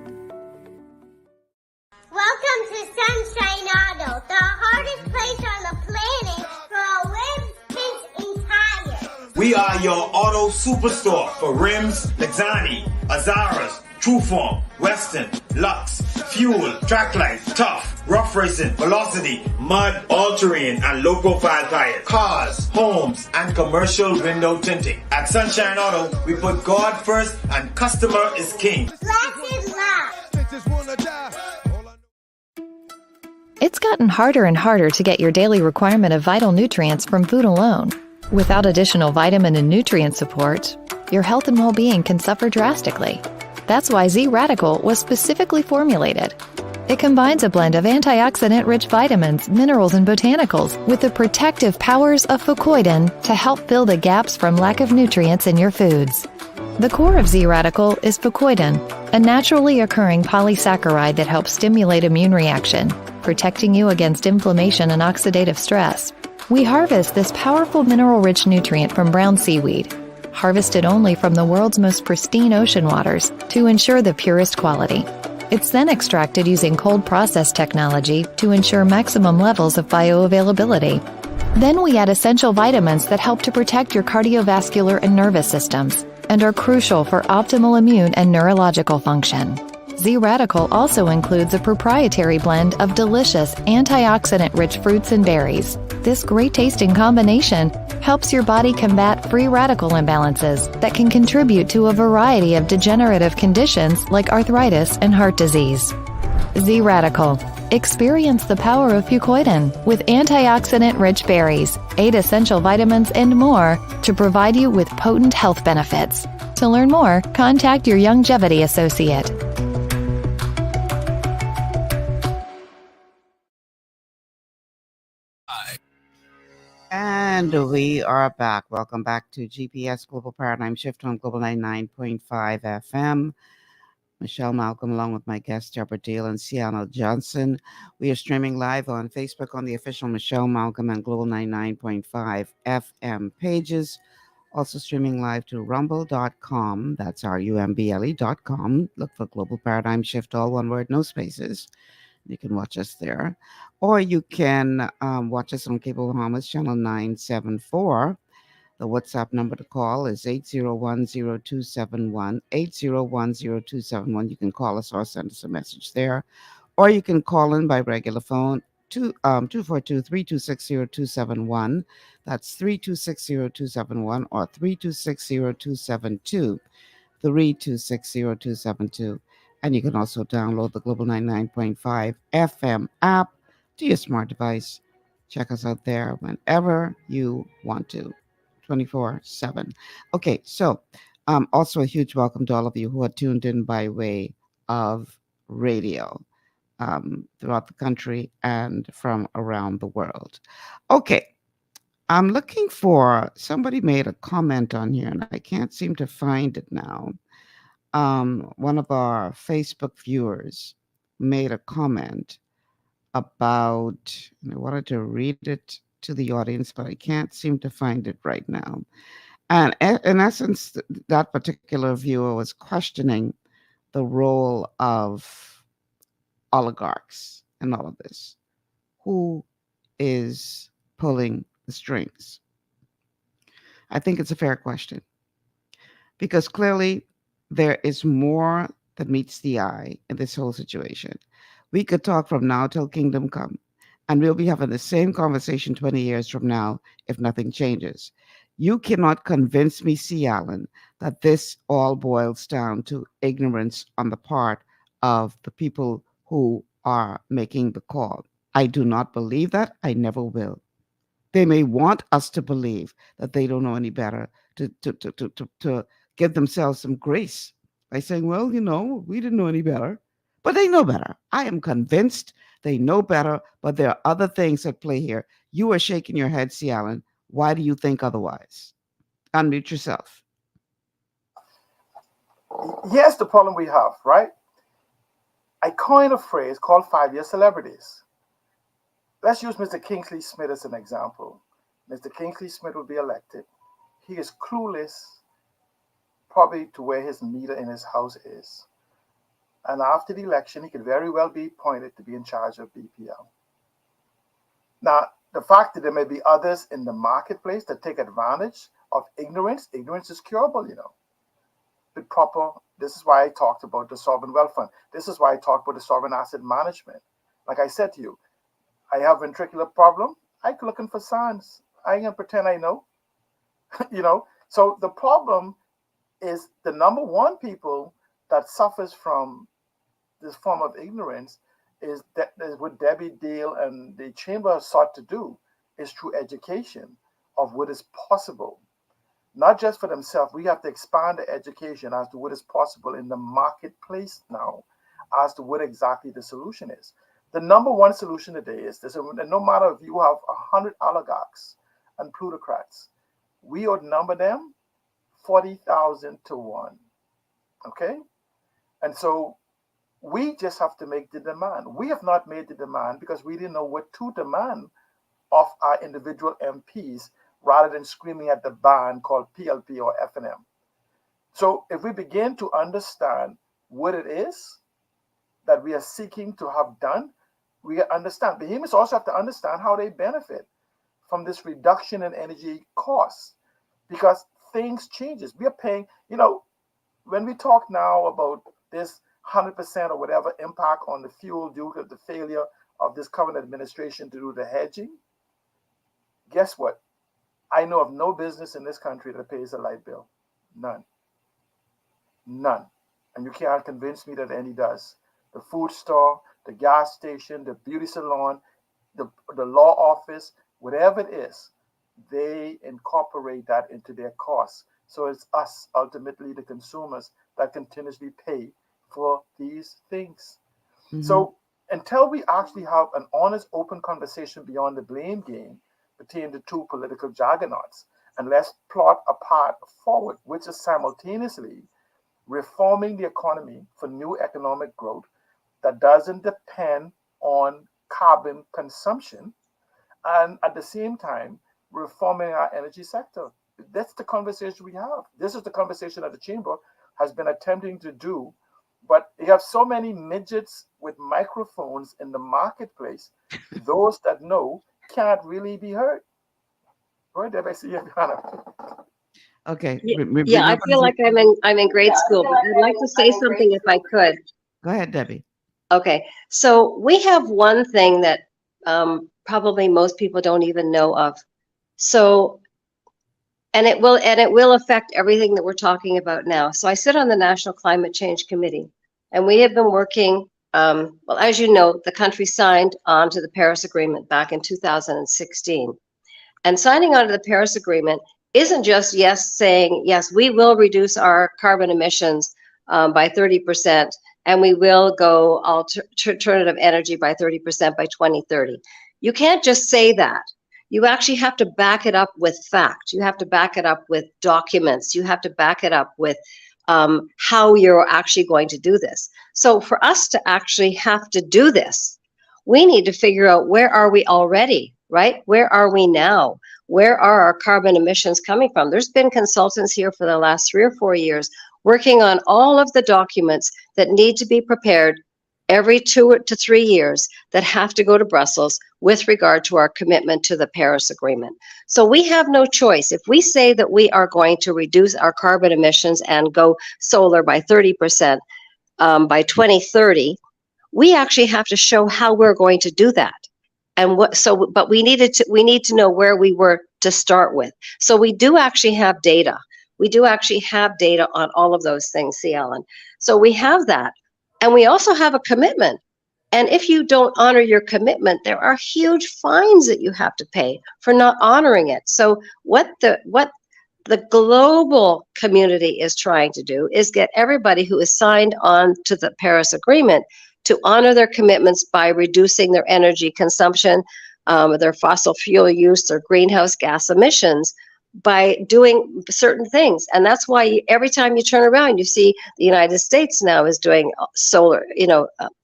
Welcome to Sunshine Auto, the hardest place on the planet for a rims, paint, and tires. We are your auto superstore for rims, Lexani, Azaras, Trueform, Western, Lux, Fuel, Tracklight, Tough, Rough Racing, Velocity, Mud, All-Terrain, and low-profile tires. Cars, homes, and commercial window tinting. At Sunshine Auto, we put God first and customer is king. Blessed love. It's gotten harder and harder to get your daily requirement of vital nutrients from food alone. Without additional vitamin and nutrient support, your health and well-being can suffer drastically. That's why Z Radical was specifically formulated. It combines a blend of antioxidant-rich vitamins, minerals, and botanicals with the protective powers of fucoidan to help fill the gaps from lack of nutrients in your foods. The core of Z Radical is fucoidan, a naturally occurring polysaccharide that helps stimulate immune reaction, protecting you against inflammation and oxidative stress. We harvest this powerful mineral-rich nutrient from brown seaweed, harvested only from the world's most pristine ocean waters to ensure the purest quality. It's then extracted using cold process technology to ensure maximum levels of bioavailability. Then we add essential vitamins that help to protect your cardiovascular and nervous systems. and are crucial for optimal immune and neurological function. Z-Radical also includes a proprietary blend of delicious antioxidant-rich fruits and berries. This great-tasting combination helps your body combat free radical imbalances that can contribute to a variety of degenerative conditions like arthritis and heart disease. Z-Radical. Experience the power of fucoidan with antioxidant-rich berries, 8 essential vitamins, and more to provide you with potent health benefits. To learn more, contact your Longevity associate. And we are back. Welcome back to GPS Global Paradigm Shift on Global 99.5 FM. Michelle Malcolm, along with my guests, Deborah Deal and Sienna Johnson. We are streaming live on Facebook on the official Michelle Malcolm and Global 99.5 FM pages. Also streaming live to rumble.com. That's rumble.com. Look for Global Paradigm Shift, all one word, no spaces. You can watch us there. Or you can watch us on Cable Bahamas, channel 974. The WhatsApp number to call is 801-0271, 801-0271. You can call us or send us a message there. Or you can call in by regular phone, 242-3260-271. That's 3260-271 or 3260-272. 3260-272. And you can also download the Global 99.5 FM app to your smart device. Check us out there whenever you want to, 24/7. Okay, so also a huge welcome to all of you who are tuned in by way of radio throughout the country and from around the world. Okay, I'm looking for, somebody made a comment on here and I can't seem to find it now. One of our Facebook viewers made a comment about, and I wanted to read it to the audience, but I can't seem to find it right now. And in essence, that particular viewer was questioning the role of oligarchs in all of this. Who is pulling the strings? I think it's a fair question because clearly there is more that meets the eye in this whole situation. We could talk from now till kingdom come, and we'll be having the same conversation 20 years from now if nothing changes. You cannot convince me, C. Allen, that this all boils down to ignorance on the part of the people who are making the call. I do not believe that. I never will. They may want us to believe that they don't know any better, to give themselves some grace by saying, well, you know, we didn't know any better. But they know better. I am convinced they know better, but there are other things at play here. You are shaking your head, C. Allen. Why do you think otherwise? Unmute yourself. Here's the problem we have, right? I coined a phrase called 5-year celebrities. Let's use Mr. Kingsley Smith as an example. Mr. Kingsley Smith will be elected. He is clueless probably to where his meter in his house is. And after the election, he could very well be appointed to be in charge of BPL. Now, the fact that there may be others in the marketplace that take advantage of ignorance is curable, you know. With proper, this is why I talked about the sovereign wealth fund. This is why I talked about the sovereign asset management. Like I said to you, I have a ventricular problem. I could looking for signs. I ain't gonna pretend I know. You know, so the problem is the number one people that suffers from this form of ignorance is what Debbie Deal and the chamber sought to do is through education of what is possible. Not just for themselves, we have to expand the education as to what is possible in the marketplace now, as to what exactly the solution is. The number one solution today is this, and no matter if you have 100 oligarchs and plutocrats, we outnumber them 40,000 to 1. Okay? And so we just have to make the demand. We have not made the demand because we didn't know what to demand of our individual MPs rather than screaming at the band called PLP or FNM. So if we begin to understand what it is that we are seeking to have done, we understand. Behemoths also have to understand how they benefit from this reduction in energy costs. Because things changes. We are paying, when we talk now about this 100% or whatever impact on the fuel due to the failure of this current administration to do the hedging, guess what? I know of no business in this country that pays a light bill. None. None. And you can't convince me that any does. The food store, the gas station, the beauty salon, the law office, whatever it is, they incorporate that into their costs. So it's us, ultimately the consumers, that continuously pay for these things. So until we actually have an honest, open conversation beyond the blame game between the two political juggernauts, and let's plot a path forward, which is simultaneously reforming the economy for new economic growth that doesn't depend on carbon consumption, and at the same time, reforming our energy sector. That's the conversation we have. This is the conversation that the Chamber has been attempting to do, but you have so many midgets with microphones in the marketplace, those that know can't really be heard. Right, Deb, I see you, Hannah. Okay. Yeah, I feel like I'm in grade school, but I'd like to say something if I could. Go ahead, Debbie. Okay, so we have one thing that probably most people don't even know of. So, and it will affect everything that we're talking about now. So I sit on the National Climate Change Committee, and we have been working. Well, as you know, the country signed on to the Paris Agreement back in 2016, and signing on to the Paris Agreement isn't just saying yes, we will reduce our carbon emissions by 30%, and we will go alternative energy by 30% by 2030. You can't just say that. You actually have to back it up with fact. You have to back it up with documents. You have to back it up with how you're actually going to do this. So for us to actually have to do this, we need to figure out, where are we already, right? Where are we now? Where are our carbon emissions coming from? There's been consultants here for the last 3 or 4 years working on all of the documents that need to be prepared every 2 to 3 years that have to go to Brussels with regard to our commitment to the Paris Agreement. So we have no choice. If we say that we are going to reduce our carbon emissions and go solar by 30% by 2030, we actually have to show how we're going to do that. And but we need to know where we were to start with. So we do actually have data. We do actually have data on all of those things, C. Ellen. So we have that. And we also have a commitment. And if you don't honor your commitment, there are huge fines that you have to pay for not honoring it. So what the global community is trying to do is get everybody who is signed on to the Paris Agreement to honor their commitments by reducing their energy consumption, their fossil fuel use, their greenhouse gas emissions, by doing certain things. And that's why every time you turn around, you see the United States now is doing solar,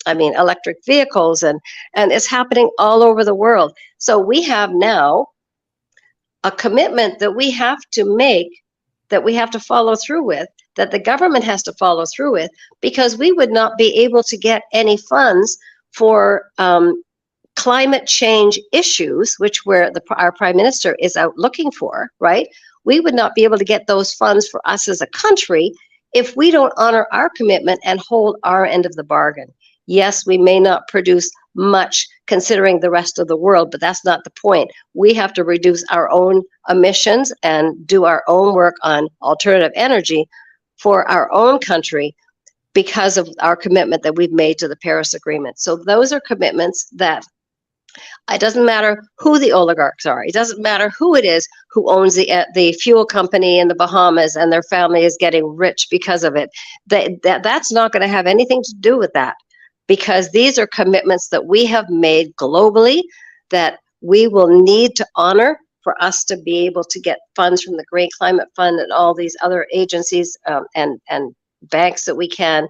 electric vehicles, and it's happening all over the world. So we have now a commitment that we have to make, that we have to follow through with, that the government has to follow through with, because we would not be able to get any funds for climate change issues, which our prime minister is out looking for, right? We would not be able to get those funds for us as a country if we don't honor our commitment and hold our end of the bargain. Yes, we may not produce much considering the rest of the world, but that's not the point. We have to reduce our own emissions and do our own work on alternative energy for our own country because of our commitment that we've made to the Paris Agreement. So those are commitments that it doesn't matter who the oligarchs are. It doesn't matter who it is who owns the fuel company in the Bahamas and their family is getting rich because of it. That's not going to have anything to do with that, because these are commitments that we have made globally that we will need to honor for us to be able to get funds from the Green Climate Fund and all these other agencies and banks that we can,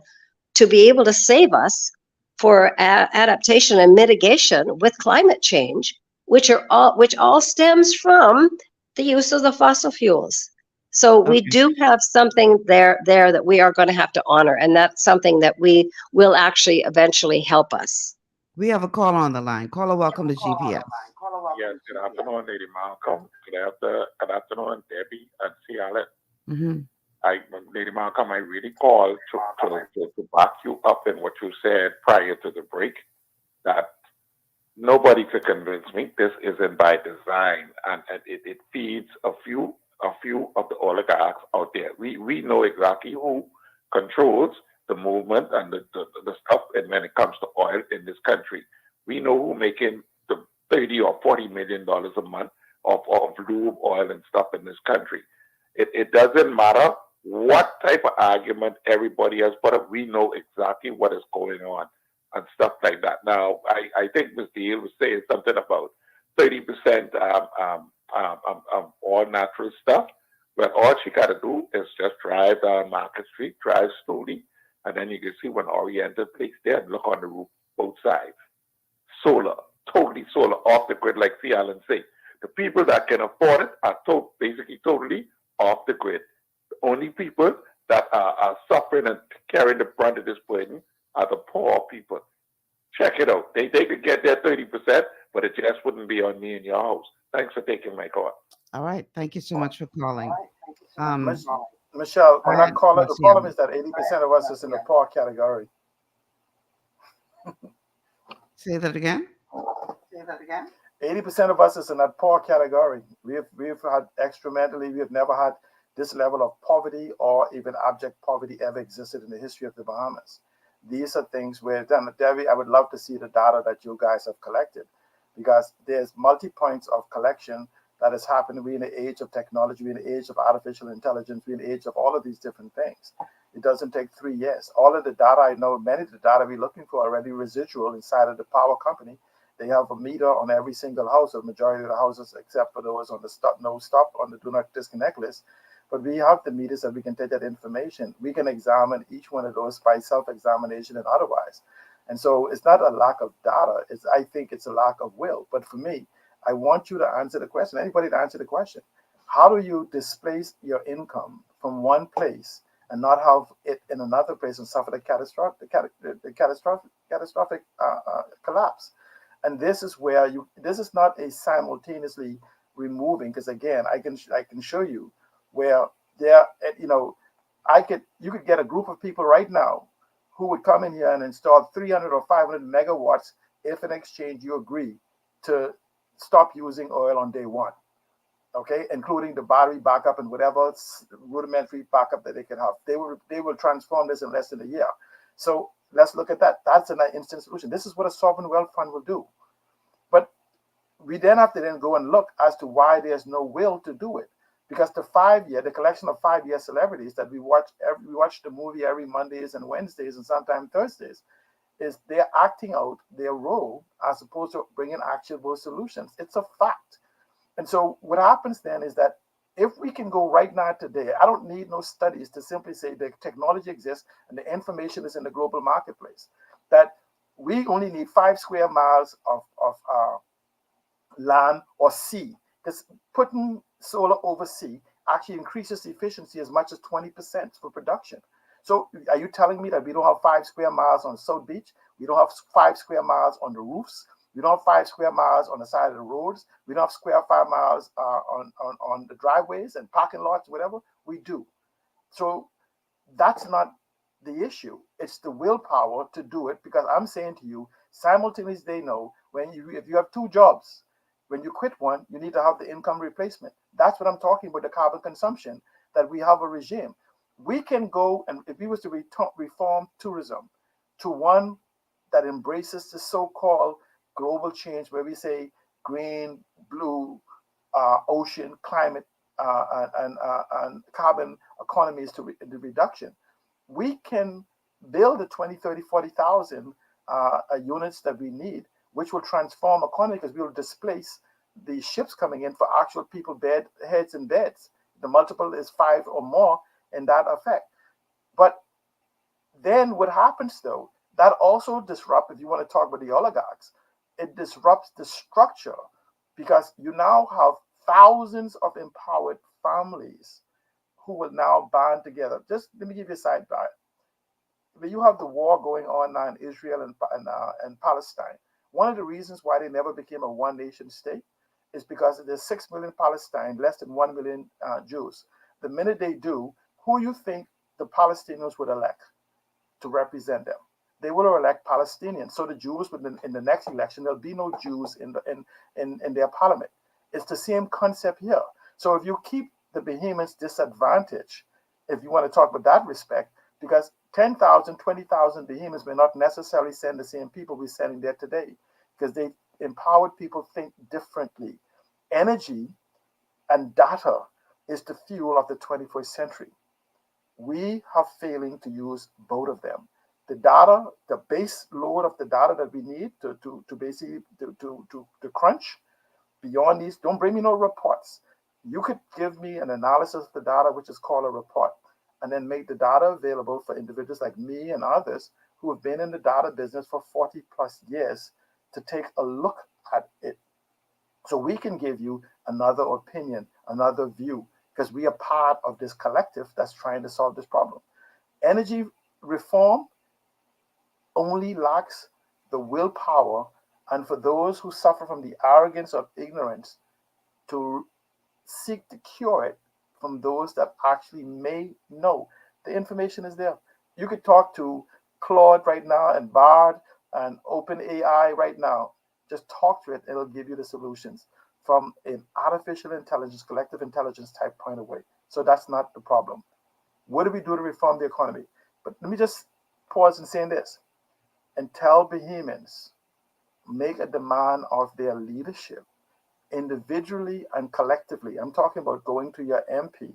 to be able to save us for adaptation and mitigation with climate change, which all stems from the use of the fossil fuels. So we do have something there that we are going to have to honor, and that's something that we will actually eventually help us. We have a caller on the line. Caller, welcome to GPS. Yes, good afternoon, Lady Malcolm. Good afternoon, Debbie and C. Allen. Mm-hmm. Lady Malcolm, I really call to back you up in what you said prior to the break, that nobody could convince me this isn't by design, and it feeds a few of the oligarchs out there. We know exactly who controls the movement and the stuff, and when it comes to oil in this country, we know who making the 30 or 40 million dollars a month of lube oil and stuff in this country. It doesn't matter what type of argument everybody has put up. We know exactly what is going on and stuff like that. Now, I think Ms. Deal was saying something about 30% all natural stuff. Well, all she got to do is just drive down Market Street, drive slowly, and then you can see one oriented place there and look on the roof both sides. Solar, totally solar, off the grid, like C. Allen say. The people that can afford it are basically totally off the grid. The only people that are suffering and carrying the brunt of this burden are the poor people. Check it out. They could get their 30%, but it just wouldn't be on me and your house. Thanks for taking my call. All right. Thank you so much for calling. Michelle, on that caller, the Marcia. problem is that 80% of us is in the poor category. Say that again. 80% of us is in that poor category. We've had extramentally, we have never had this level of poverty or even abject poverty ever existed in the history of the Bahamas. These are things where, Debbie, I would love to see the data that you guys have collected, because there's multi-points of collection that has happened. We're in the age of technology, we're in the age of artificial intelligence, we're in the age of all of these different things. It doesn't take 3 years. All of the data I know, many of the data we're looking for are already residual inside of the power company. They have a meter on every single house, or majority of the houses, except for those on the no stop, on the do not disconnect list. But we have the meters that we can take that information. We can examine each one of those by self-examination and otherwise. And so it's not a lack of data. I think it's a lack of will. But for me, I want you to answer the question, anybody to answer the question. How do you displace your income from one place and not have it in another place and suffer the catastrophic collapse? And this is where this is not a simultaneously removing, because again, I can show you where there, you could get a group of people right now who would come in here and install 300 or 500 megawatts if in exchange you agree to stop using oil on day one, okay, including the battery backup and whatever rudimentary backup that they can have. They will transform this in less than a year. So let's look at that. That's an instant solution. This is what a sovereign wealth fund will do. But we then have to then go and look as to why there's no will to do it. Because the collection of 5-year celebrities that we watch the movie every Mondays and Wednesdays and sometimes Thursdays, is they're acting out their role as opposed to bringing actionable solutions. It's a fact. And so what happens then is that if we can go right now today, I don't need no studies to simply say the technology exists and the information is in the global marketplace, that we only need 5 square miles of land or sea, because putting solar over sea actually increases the efficiency as much as 20% for production. So are you telling me that we don't have 5 square miles on South Beach? We don't have 5 square miles on the roofs? We don't have 5 square miles on the side of the roads? We don't have 5 miles on the driveways and parking lots, whatever? We do. So that's not the issue. It's the willpower to do it, because I'm saying to you, simultaneously they know if you have 2 jobs, when you quit one, you need to have the income replacement. That's what I'm talking about, the carbon consumption, that we have a regime. We can go, and if we was to reform tourism to one that embraces the so-called global change, where we say green, blue, ocean, climate, and carbon economies to the reduction, we can build the 20, 30, 40,000 units that we need, which will transform economy, because we will displace the ships coming in for actual people heads and beds. The multiple is 5 or more in that effect. But then what happens though, that also disrupts, if you want to talk about the oligarchs, it disrupts the structure, because you now have thousands of empowered families who will now band together. Just let me give you a sidebar. When you have the war going on now in Israel and Palestine, one of the reasons why they never became a one-nation state is because there's 6 million Palestine, less than 1 million Jews. the minute they do, who you think the Palestinians would elect to represent them? They will elect Palestinians. So the Jews, in the next election, there'll be no Jews in their parliament. It's the same concept here. So if you keep the Bahamians disadvantaged, if you want to talk about that respect, because 10,000, 20,000 Bahamians may not necessarily send the same people we're sending there today, because they empowered people think differently. Energy and data is the fuel of the 21st century. We are failing to use both of them. The data, the base load of the data that we need to basically to crunch, beyond these, don't bring me no reports. You could give me an analysis of the data, which is called a report, and then make the data available for individuals like me and others who have been in the data business for 40 plus years to take a look at it. So we can give you another opinion, another view, because we are part of this collective that's trying to solve this problem. Energy reform only lacks the willpower, and for those who suffer from the arrogance of ignorance, to seek to cure it from those that actually may know. The information is there. You could talk to Claude right now and Bard and OpenAI right now. Just talk to it, it'll give you the solutions from an artificial intelligence, collective intelligence type point of view. So that's not the problem. What do we do to reform the economy? But let me just pause and say this. And tell Bahamians, make a demand of their leadership, individually and collectively. I'm talking about going to your MP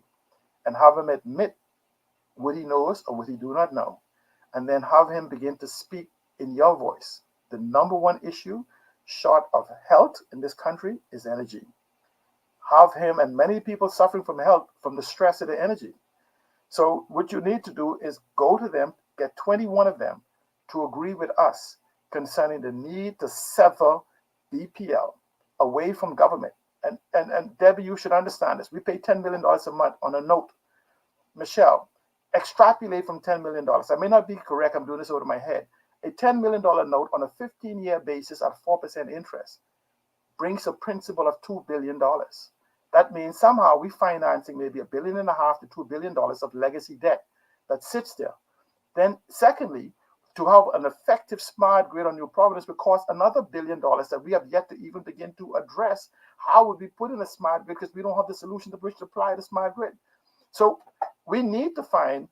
and have him admit what he knows or what he do not know, and then have him begin to speak in your voice. The number one issue, short of health in this country, is energy. Have him, and many people suffering from health, from the stress of the energy. So what you need to do is go to them, get 21 of them to agree with us concerning the need to sever BPL away from government. And Debbie, you should understand this. We pay $10 million a month on a note. Michelle, extrapolate from $10 million. I may not be correct. I'm doing this over my head. A $10 million note on a 15-year basis at 4% interest brings a principal of $2 billion. That means somehow we're financing maybe $1.5 billion to $2 billion of legacy debt that sits there. Then secondly, to have an effective smart grid on New Providence will cost another $1 billion that we have yet to even begin to address. How would we put in a smart grid, because we don't have the solution to which to apply the smart grid? So we need to find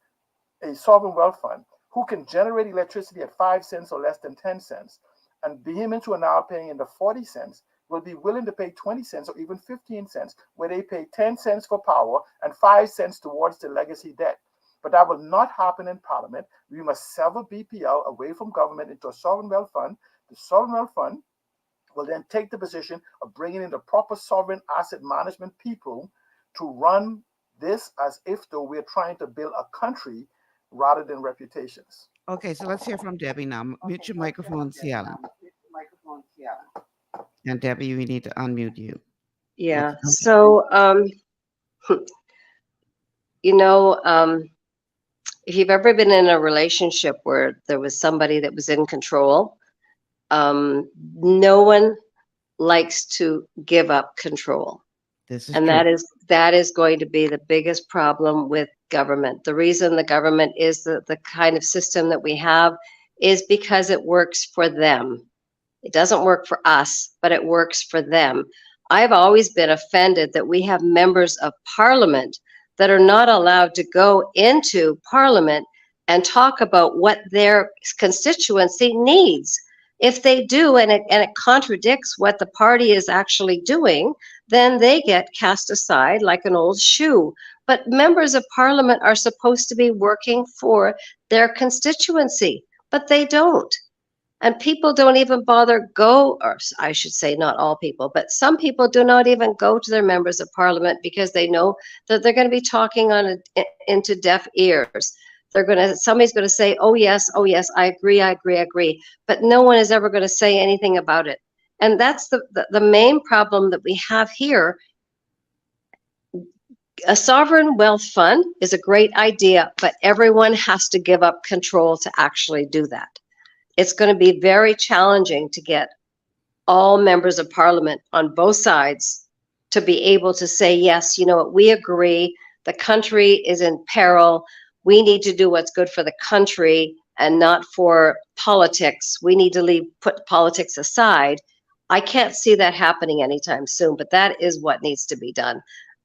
a sovereign wealth fund who can generate electricity at 5 cents or less than 10 cents. And Bahamians who are now paying in the 40 cents will be willing to pay 20 cents or even 15 cents, where they pay 10 cents for power and 5 cents towards the legacy debt. But that will not happen in Parliament. We must sever BPL away from government into a sovereign wealth fund. The sovereign wealth fund will then take the position of bringing in the proper sovereign asset management people to run this as if though we're trying to build a country rather than reputations. Okay, so let's hear from Debbie now. Mute your microphone, Cialan. And Debbie, we need to unmute you. Yeah. So, if you've ever been in a relationship where there was somebody that was in control, no one likes to give up control. And that is going to be the biggest problem with government. The reason the government is the kind of system that we have is because it works for them. It doesn't work for us, but it works for them. I've always been offended that we have members of parliament that are not allowed to go into parliament and talk about what their constituency needs. If they do, and it contradicts what the party is actually doing, then they get cast aside like an old shoe. But members of parliament are supposed to be working for their constituency, but they don't. And people don't even bother go, or I should say not all people, but some people do not even go to their members of parliament because they know that they're going to be talking into deaf ears. Somebody's going to say, oh yes, I agree. But no one is ever going to say anything about it. And that's the main problem that we have here. A sovereign wealth fund is a great idea, but everyone has to give up control to actually do that. It's going to be very challenging to get all members of parliament on both sides to be able to say, yes, you know what, we agree The country is in peril. We need to do what's good for the country and not for politics. We need to put politics aside. I can't see that happening anytime soon, but that is what needs to be done.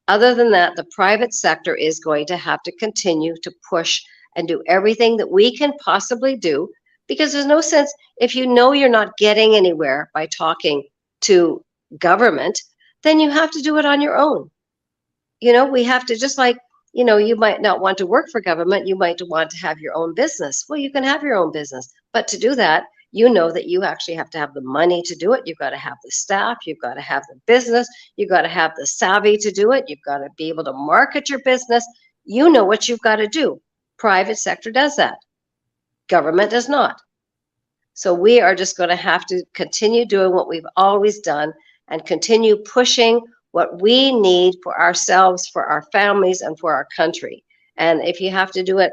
Other than that, the private sector is going to have to continue to push and do everything that we can possibly do, because there's no sense if you know you're not getting anywhere by talking to government, then you have to do it on your own. We have to, just like, you might not want to work for government, you might want to have your own business. Well, you can have your own business, but to do that, that you actually have to have the money to do it. You've got to have the staff, you've got to have the business, you've got to have the savvy to do it, you've got to be able to market your business. You know what you've got to do. Private sector does that. Government does not. So we are just going to have to continue doing what we've always done and continue pushing what we need for ourselves, for our families, and for our country. And if you have to do it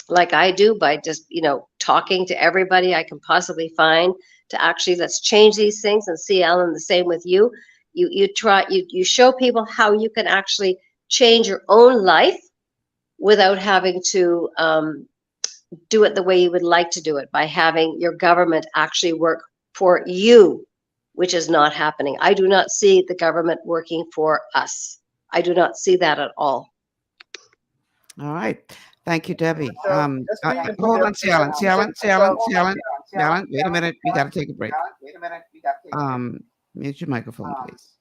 like I do, by just, talking to everybody I can possibly find to actually, let's change these things, and see, Ellen, the same with you. You show people how you can actually change your own life without having to do it the way you would like to do it, by having your government actually work for you, which is not happening. I do not see the government working for us. I do not see that at all. All right. Thank you, Debbie. Hold on, Alan, wait a minute. We got to take a break. Mute your microphone, please.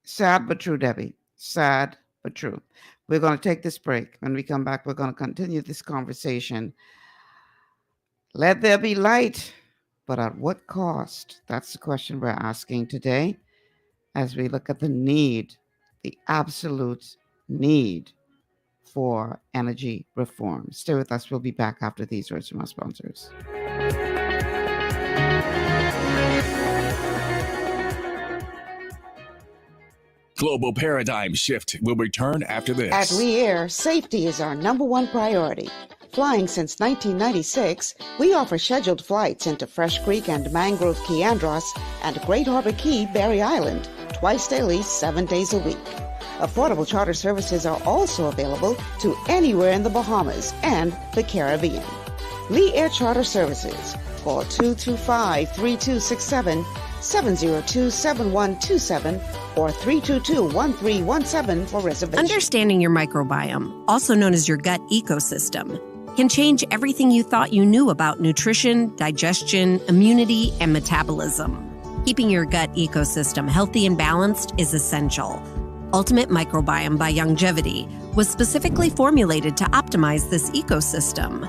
Sad but true, Debbie. Sad but true. We're going to take this break. When we come back, we're going to continue this conversation. Let there be light, but at what cost? That's the question we're asking today as we look at the need, the absolute need for energy reform. Stay with us. We'll be back after these words from our sponsors. Global Paradigm Shift will return after this. At Lee Air, safety is our #1 priority. Flying since 1996, we offer scheduled flights into Fresh Creek and Mangrove Key Andros and Great Harbor Key, Berry Island, twice daily, 7 days a week. Affordable charter services are also available to anywhere in the Bahamas and the Caribbean. Lee Air Charter Services. Call 225-3267, 702-7127, or 322-1317 for reservations. Understanding your microbiome, also known as your gut ecosystem, can change everything you thought you knew about nutrition, digestion, immunity, and metabolism. Keeping your gut ecosystem healthy and balanced is essential. Ultimate Microbiome by Longevity was specifically formulated to optimize this ecosystem.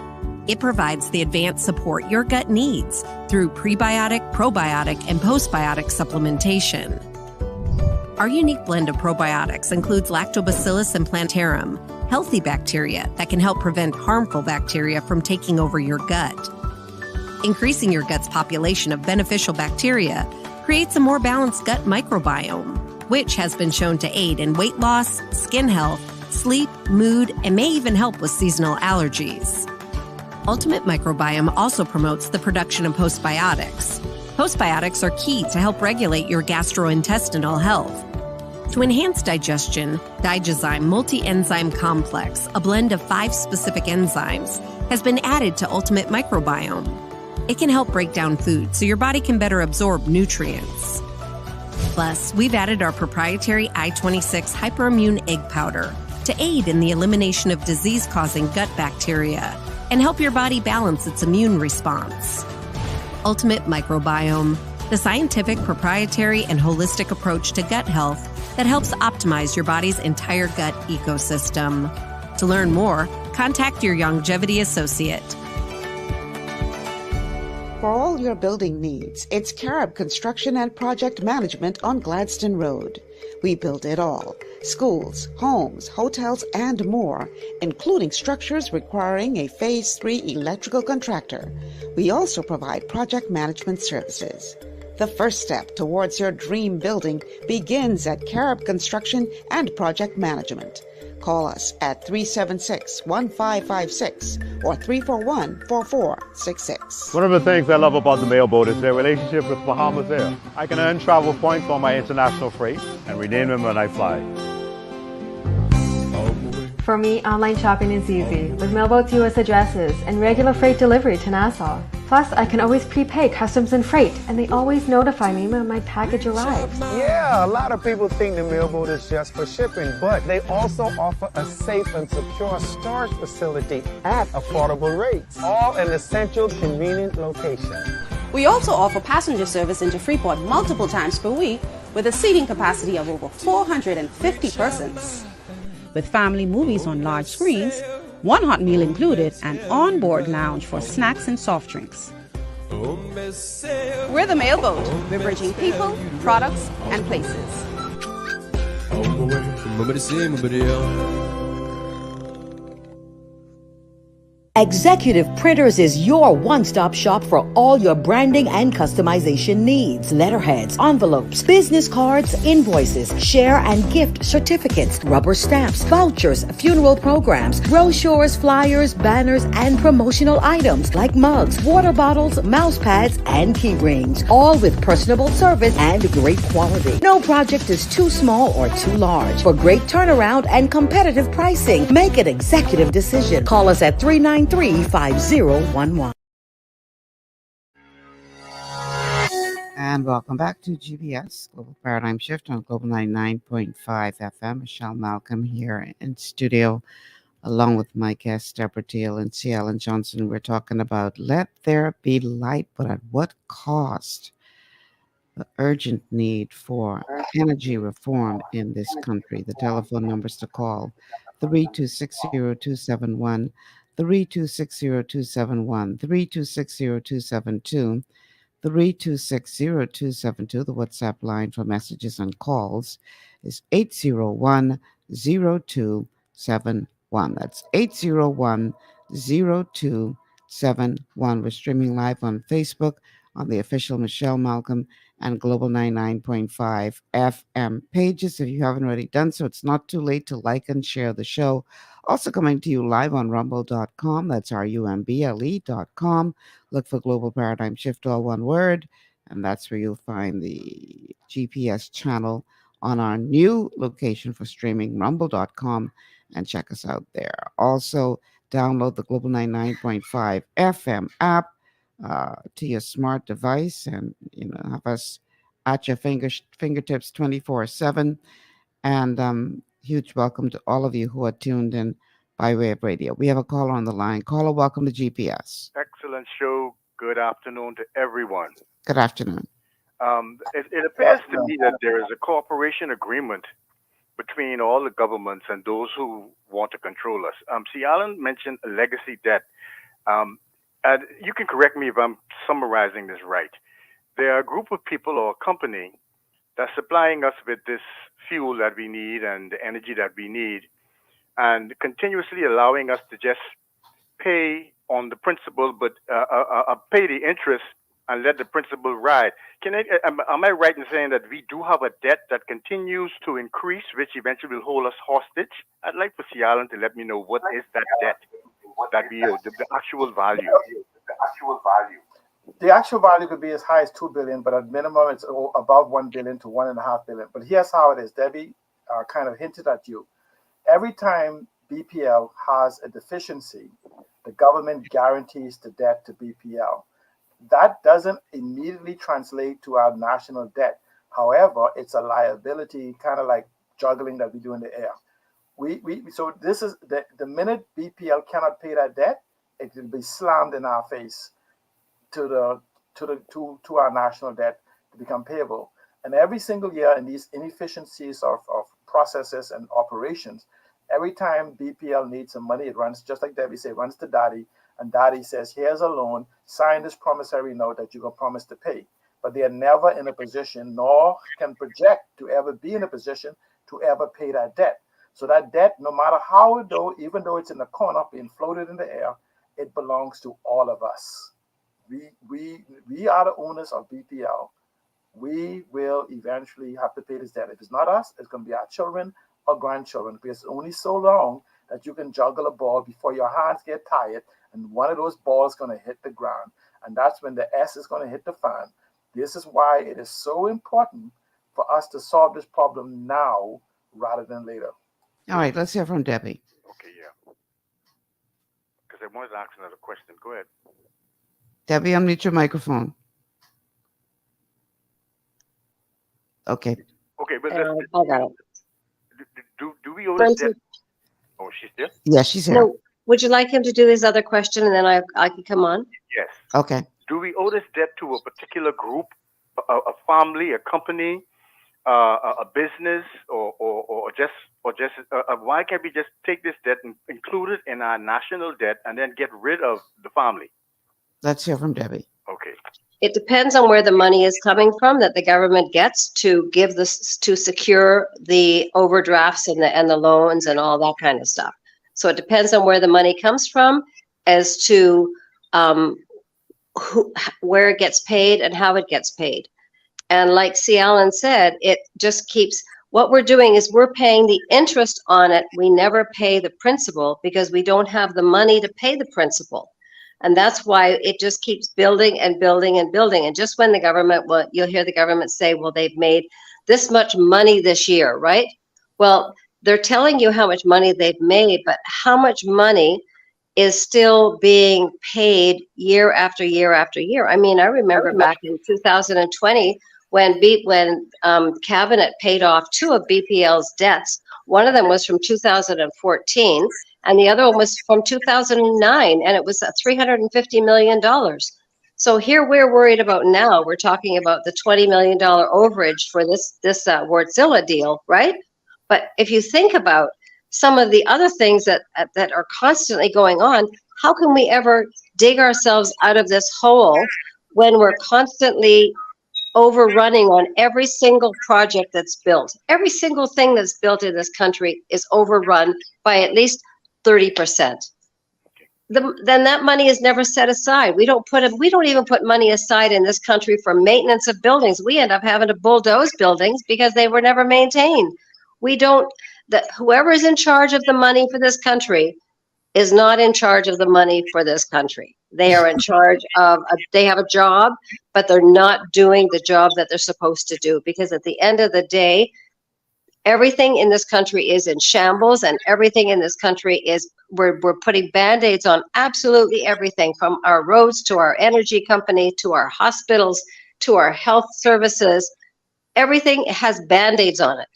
It provides the advanced support your gut needs through prebiotic, probiotic, and postbiotic supplementation. Our unique blend of probiotics includes Lactobacillus and Plantarum, healthy bacteria that can help prevent harmful bacteria from taking over your gut. Increasing your gut's population of beneficial bacteria creates a more balanced gut microbiome, which has been shown to aid in weight loss, skin health, sleep, mood, and may even help with seasonal allergies. Ultimate Microbiome also promotes the production of postbiotics. Postbiotics are key to help regulate your gastrointestinal health. To enhance digestion, Digizyme Multi-Enzyme Complex, a blend of 5 specific enzymes, has been added to Ultimate Microbiome. It can help break down food so your body can better absorb nutrients. Plus, we've added our proprietary I-26 Hyperimmune Egg Powder to aid in the elimination of disease-causing gut bacteria and help your body balance its immune response. Ultimate Microbiome, the scientific, proprietary, and holistic approach to gut health that helps optimize your body's entire gut ecosystem. To learn more, contact your Longevity associate. For all your building needs, it's Carib Construction and Project Management on Gladstone Road. We build it all: schools, homes, hotels, and more, including structures requiring a Phase 3 electrical contractor. We also provide project management services. The first step towards your dream building begins at Carib Construction and Project Management. Call us at 376-1556 or 341-4466. One of the things I love about the mailboat is their relationship with Bahamas Air. I can earn travel points on my international freight and redeem them when I fly. For me, online shopping is easy, with mailboat to U.S. addresses and regular freight delivery to Nassau. Plus, I can always prepay customs and freight, and they always notify me when my package arrives. Yeah, a lot of people think the mailboat is just for shipping, but they also offer a safe and secure storage facility at affordable rates, all in a central, convenient location. We also offer passenger service into Freeport multiple times per week with a seating capacity of over 450 persons. With family movies on large screens, one hot meal included, and on-board lounge for snacks and soft drinks. We're the Mailboat. We're bridging people, products, and places. Executive Printers is your one-stop shop for all your branding and customization needs. Letterheads, envelopes, business cards, invoices, share and gift certificates, rubber stamps, vouchers, funeral programs, brochures, flyers, banners, and promotional items like mugs, water bottles, mouse pads, and key rings, all with personable service and great quality. No project is too small or too large. For great turnaround and competitive pricing, make an executive decision. Call us at 393-5011. And welcome back to GBS Global Paradigm Shift on Global 99.5 FM. Michelle Malcolm here in studio, along with my guest, Deborah Teal and C. Alan Johnson. We're talking about let there be light, but at what cost? The urgent need for energy reform in this country. The telephone numbers to call: 3260271, 3260271, 3260272, 3260272. The WhatsApp line for messages and calls is 801-0271. That's 801-0271. We're streaming live on Facebook on the official Michelle Malcolm and Global 99.5 FM pages. If you haven't already done so, it's not too late to like and share the show. Also coming to you live on rumble.com. That's rumble.com. Look for Global Paradigm Shift, all one word, and that's where you'll find the GPS channel on our new location for streaming, rumble.com, and check us out there. Also, download the Global 99.5 FM app to your smart device, and have us at your fingertips 24/7. And huge welcome to all of you who are tuned in by way of radio. We have a caller on the line. Caller, welcome to GPS. Excellent show. Good afternoon to everyone. Good afternoon. It appears to me that there is a cooperation agreement between all the governments and those who want to control us. C. Allen mentioned a legacy debt. And you can correct me if I'm summarizing this right. There are a group of people or a company that's supplying us with this fuel that we need and the energy that we need, and continuously allowing us to just pay on the principal, but pay the interest and let the principal ride. Am I right in saying that we do have a debt that continues to increase, which eventually will hold us hostage? I'd like for C. Allen to let me know what is that debt that we owe, the actual value. The actual value could be as high as $2 billion, but at minimum it's above $1 billion to $1.5 billion. But here's how it is. Debbie kind of hinted at you. Every time BPL has a deficiency, the government guarantees the debt to BPL. That doesn't immediately translate to our national debt. However, it's a liability, kind of like juggling that we do in the air. So this is the minute BPL cannot pay that debt, it will be slammed in our face to our national debt to become payable. And every single year in these inefficiencies of processes and operations, every time BPL needs some money, it runs, just like Debbie said, runs to Daddy, and Daddy says, here's a loan, sign this promissory note that you're going to promise to pay. But they are never in a position, nor can project to ever be in a position to ever pay that debt. So that debt, no matter how, even though it's in the corner being floated in the air, it belongs to all of us. We are the owners of BPL. We will eventually have to pay this debt. If it's not us, it's going to be our children or grandchildren, because it's only so long that you can juggle a ball before your hands get tired and one of those balls is going to hit the ground. And that's when the S is going to hit the fan. This is why it is so important for us to solve this problem now rather than later. All right, let's hear from Debbie. I wanted to ask another question. Go ahead. Debbie, unmute your microphone. Okay. Okay, but I got it. do we owe this debt? Oh, she's there? Yeah, she's here. No, would you like him to do his other question and then I can come on? Yes. Okay. Do we owe this debt to a particular group, a family, a company, a business, or just why can't we just take this debt and include it in our national debt and then get rid of the family? Let's hear from Debbie. Okay. It depends on where the money is coming from that the government gets to give this to secure the overdrafts and the loans and all that kind of stuff. So it depends on where the money comes from as to where it gets paid and how it gets paid. And like C. Allen said, it just keeps, what we're doing is we're paying the interest on it. We never pay the principal because we don't have the money to pay the principal. And that's why it just keeps building and building and building. And just when the government, well, you'll hear the government say, well, they've made this much money this year, right? Well, they're telling you how much money they've made, but how much money is still being paid year after year after year? I mean, I remember back in 2020 when Cabinet paid off two of BPL's debts. One of them was from 2014, and the other one was from 2009, and it was $350 million. So here we're worried about now. We're talking about the $20 million overage for this Wardzilla deal, right? But if you think about some of the other things that are constantly going on, how can we ever dig ourselves out of this hole when we're constantly overrunning on every single project that's built? Every single thing that's built in this country is overrun by at least 30%. Then that money is never set aside. We don't even put money aside in this country for maintenance of buildings. We end up having to bulldoze buildings because they were never maintained. Whoever is in charge of the money for this country is not in charge of the money for this country. They are in charge of, they have a job, but they're not doing the job that they're supposed to do, because at the end of the day, everything in this country is in shambles, and everything in this country is, we're putting Band-Aids on absolutely everything, from our roads to our energy company, to our hospitals, to our health services. Everything has Band-Aids on it.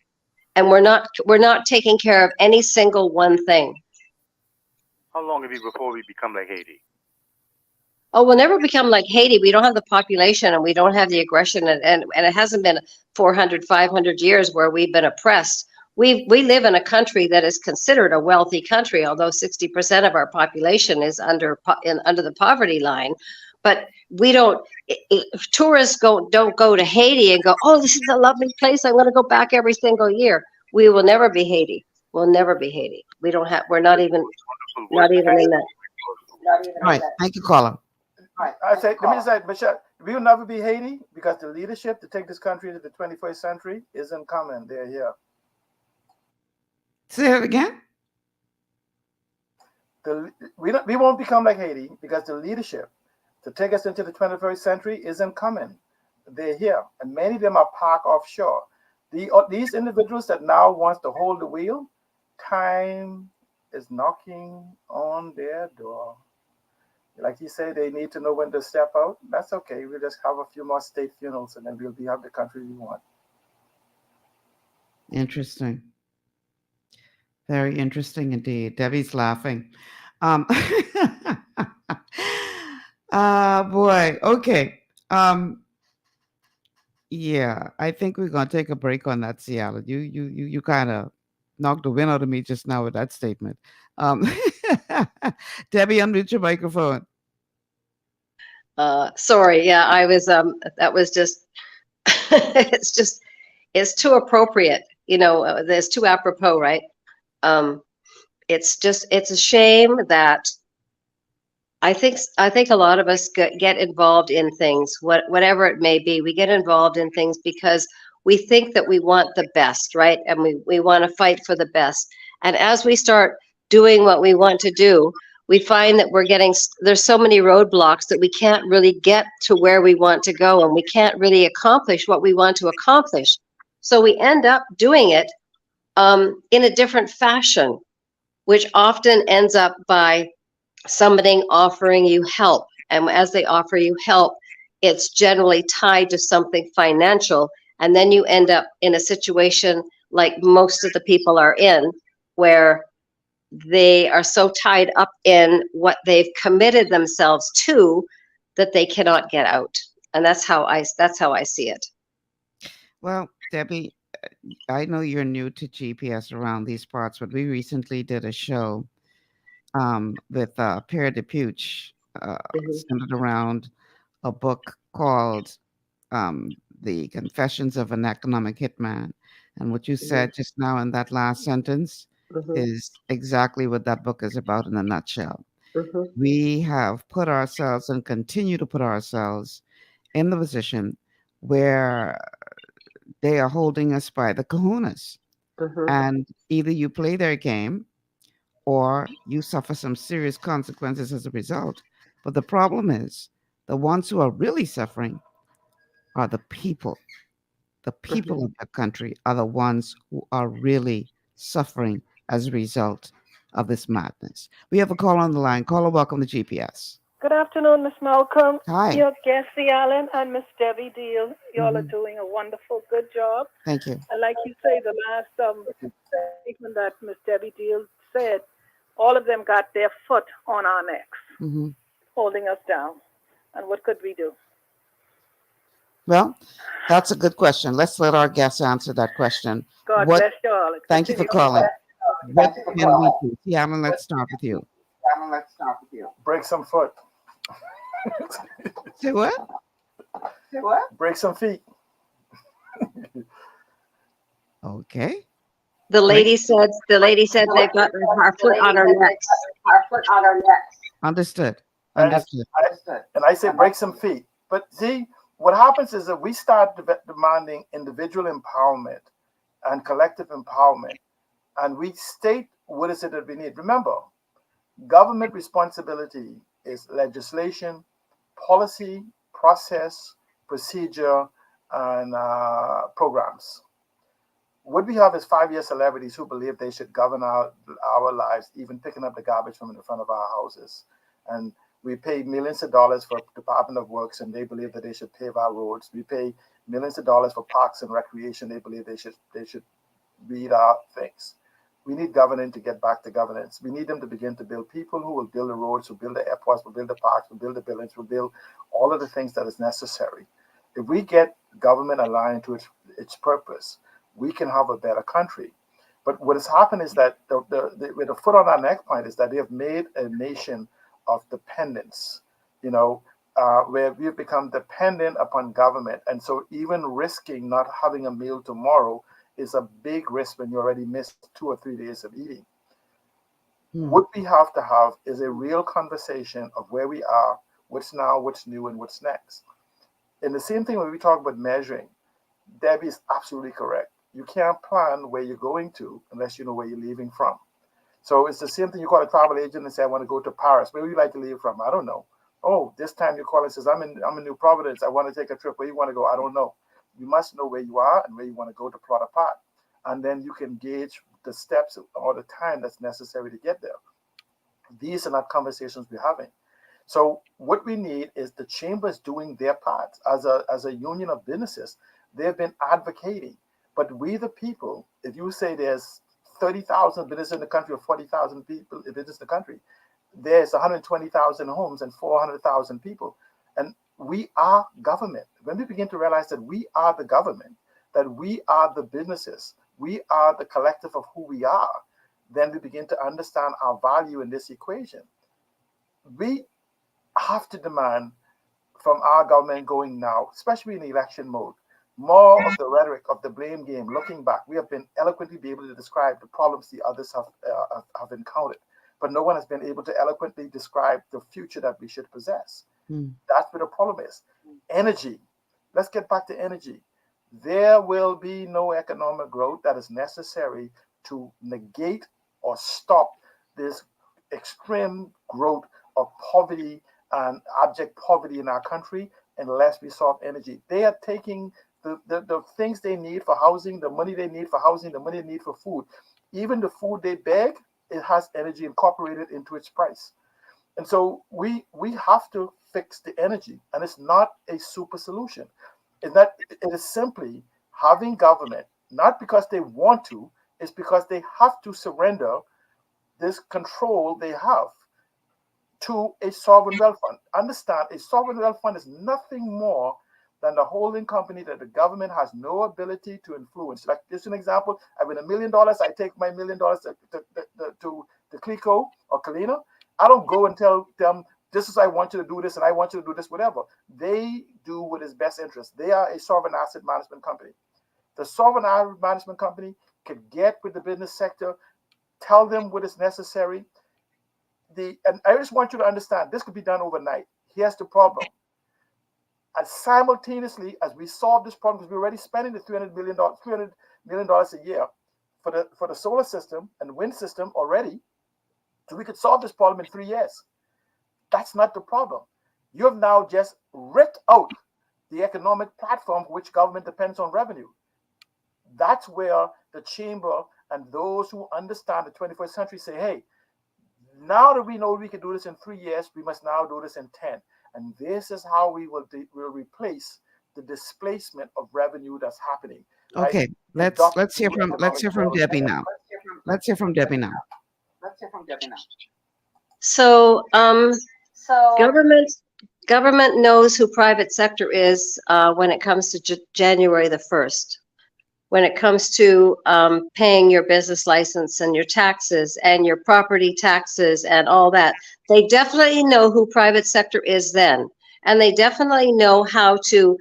And we're not taking care of any single one thing. How long will it be before we become like Haiti? Oh, we'll never become like Haiti. We don't have the population and we don't have the aggression, and it hasn't been 400, 500 years where we've been oppressed. We live in a country that is considered a wealthy country, although 60% of our population is under the poverty line. But we don't, tourists don't go to Haiti and go, oh, this is a lovely place, I'm going to go back every single year. We will never be Haiti. We'll never be Haiti. We're not even in that. All right, thank you, caller. I say, let me say, Michelle, we will never be Haiti because the leadership to take this country into the 21st century isn't coming. They're here. Say it again. We won't become like Haiti because the leadership to take us into the 21st century isn't coming. They're here, and many of them are parked offshore. These individuals that now wants to hold the wheel, time is knocking on their door. Like he said, they need to know when to step out. That's okay. We'll just have a few more state funerals, and then we'll have the country we want. Interesting. Very interesting indeed. Debbie's laughing. Boy. Okay. Yeah, I think we're gonna take a break on that, Seattle. You kind of knocked the wind out of me just now with that statement. Debbie, unmute your microphone. Sorry. Yeah, I was. That was just. It's too appropriate. There's too apropos, right? It's a shame that I think a lot of us get involved in things, whatever it may be. We get involved in things because we think that we want the best, right? And we want to fight for the best. And as we start doing what we want to do, we find that there's so many roadblocks that we can't really get to where we want to go, and we can't really accomplish what we want to accomplish. So we end up doing it in a different fashion, which often ends up by somebody offering you help. And as they offer you help, it's generally tied to something financial. And then you end up in a situation like most of the people are in, where they are so tied up in what they've committed themselves to that they cannot get out. And that's how I see it. Well, Debbie, I know you're new to GPS around these parts, but we recently did a show with Pierre DePuche, centered around a book called The Confessions of an Economic Hitman. And what you said just now in that last sentence is exactly what that book is about in a nutshell. We have put ourselves and continue to put ourselves in the position where they are holding us by the kahunas. And either you play their game or you suffer some serious consequences as a result. But the problem is the ones who are really suffering are the people. The people of the country are the ones who are really suffering as a result of this madness. We have a call on the line. Caller, welcome to GPS. Good afternoon, Miss Malcolm. Hi. Your guest, Allen, and Miss Debbie Deal. Y'all are Mhm. doing a wonderful, good job. Thank you. And like you say, the last statement that Miss Debbie Deal said, all of them got their foot on our necks, Hmm. holding us down. And what could we do? Well, that's a good question. Let's let our guests answer that question. God What? bless y'all. Thank you for Continue. calling. What can we do? Tiana, let's start with you. Break some foot. Say what? Break some feet. Okay. The lady said they've got our foot on our necks. Understood. And Understood. I say break some feet. But see, what happens is that we start demanding individual empowerment and collective empowerment, and we state what is it that we need. Remember, government responsibility is legislation, policy, process, procedure, and programs. What we have is 5-year celebrities who believe they should govern our lives, even picking up the garbage from in front of our houses. And we pay millions of dollars for Department of Works, and they believe that they should pave our roads. We pay millions of dollars for parks and recreation. They believe they should read our things. We need governing to get back to governance. We need them to begin to build people who will build the roads, who build the airports, will build the parks, will build the buildings, will build all of the things that is necessary. If we get government aligned to its purpose, we can have a better country. But what has happened is that with the foot on our neck point is that they have made a nation of dependence, where we've become dependent upon government. And so even risking not having a meal tomorrow is a big risk when you already missed 2 or 3 days of eating. What we have to have is a real conversation of where we are, what's now, what's new, and what's next. And the same thing when we talk about measuring, Debbie is absolutely correct. You can't plan where you're going to unless you know where you're leaving from. So it's the same thing. You call a travel agent and say, I want to go to Paris. Where would you like to leave from? I don't know. Oh, this time you call and says, I'm in New Providence. I want to take a trip. Where you want to go? I don't know. You must know where you are and where you want to go to plot a path. And then you can gauge the steps or the time that's necessary to get there. These are not conversations we're having. So what we need is the chambers doing their part. As a union of businesses, they've been advocating. But we, the people, if you say there's 30,000 businesses in the country or 40,000 people business in the country, there's 120,000 homes and 400,000 people. And we are government. When we begin to realize that we are the government, that we are the businesses, we are the collective of who we are, then we begin to understand our value in this equation. We have to demand from our government going now, especially in election mode, more of the rhetoric of the blame game, looking back. We have been eloquently be able to describe the problems the others have encountered, but no one has been able to eloquently describe the future that we should possess. That's where the problem is. Energy. Let's get back to energy. There will be no economic growth that is necessary to negate or stop this extreme growth of poverty and abject poverty in our country unless we solve energy. They are taking the things they need for housing, the money they need for housing, the money they need for food. Even the food they beg, it has energy incorporated into its price. And so we have to fix the energy, and it's not a super solution. It is simply having government, not because they want to, it's because they have to surrender this control they have to a sovereign wealth fund. Understand, a sovereign wealth fund is nothing more than the holding company that the government has no ability to influence. Like, just an example, I win $1 million, I take my $1 million to Clico or Kalina. I don't go and tell them, this is, I want you to do this, and I want you to do this, whatever. They do what is best interest. They are a sovereign asset management company. The sovereign asset management company can get with the business sector, tell them what is necessary. And I just want you to understand, this could be done overnight. Here's the problem. And simultaneously, as we solve this problem, because we're already spending the $300 million a year for the solar system and wind system already, so we could solve this problem in 3 years. That's not the problem. You have now just ripped out the economic platform for which government depends on revenue. That's where the chamber and those who understand the 21st century say, hey, now that we know we can do this in 3 years, we must now do this in 10. And this is how we will replace the displacement of revenue that's happening. Okay, right? let's hear from Debbie now. Let's hear from Debbie now. So, government knows who private sector is when it comes to January the 1st. When it comes to paying your business license and your taxes and your property taxes and all that, they definitely know who private sector is then. And they definitely know how to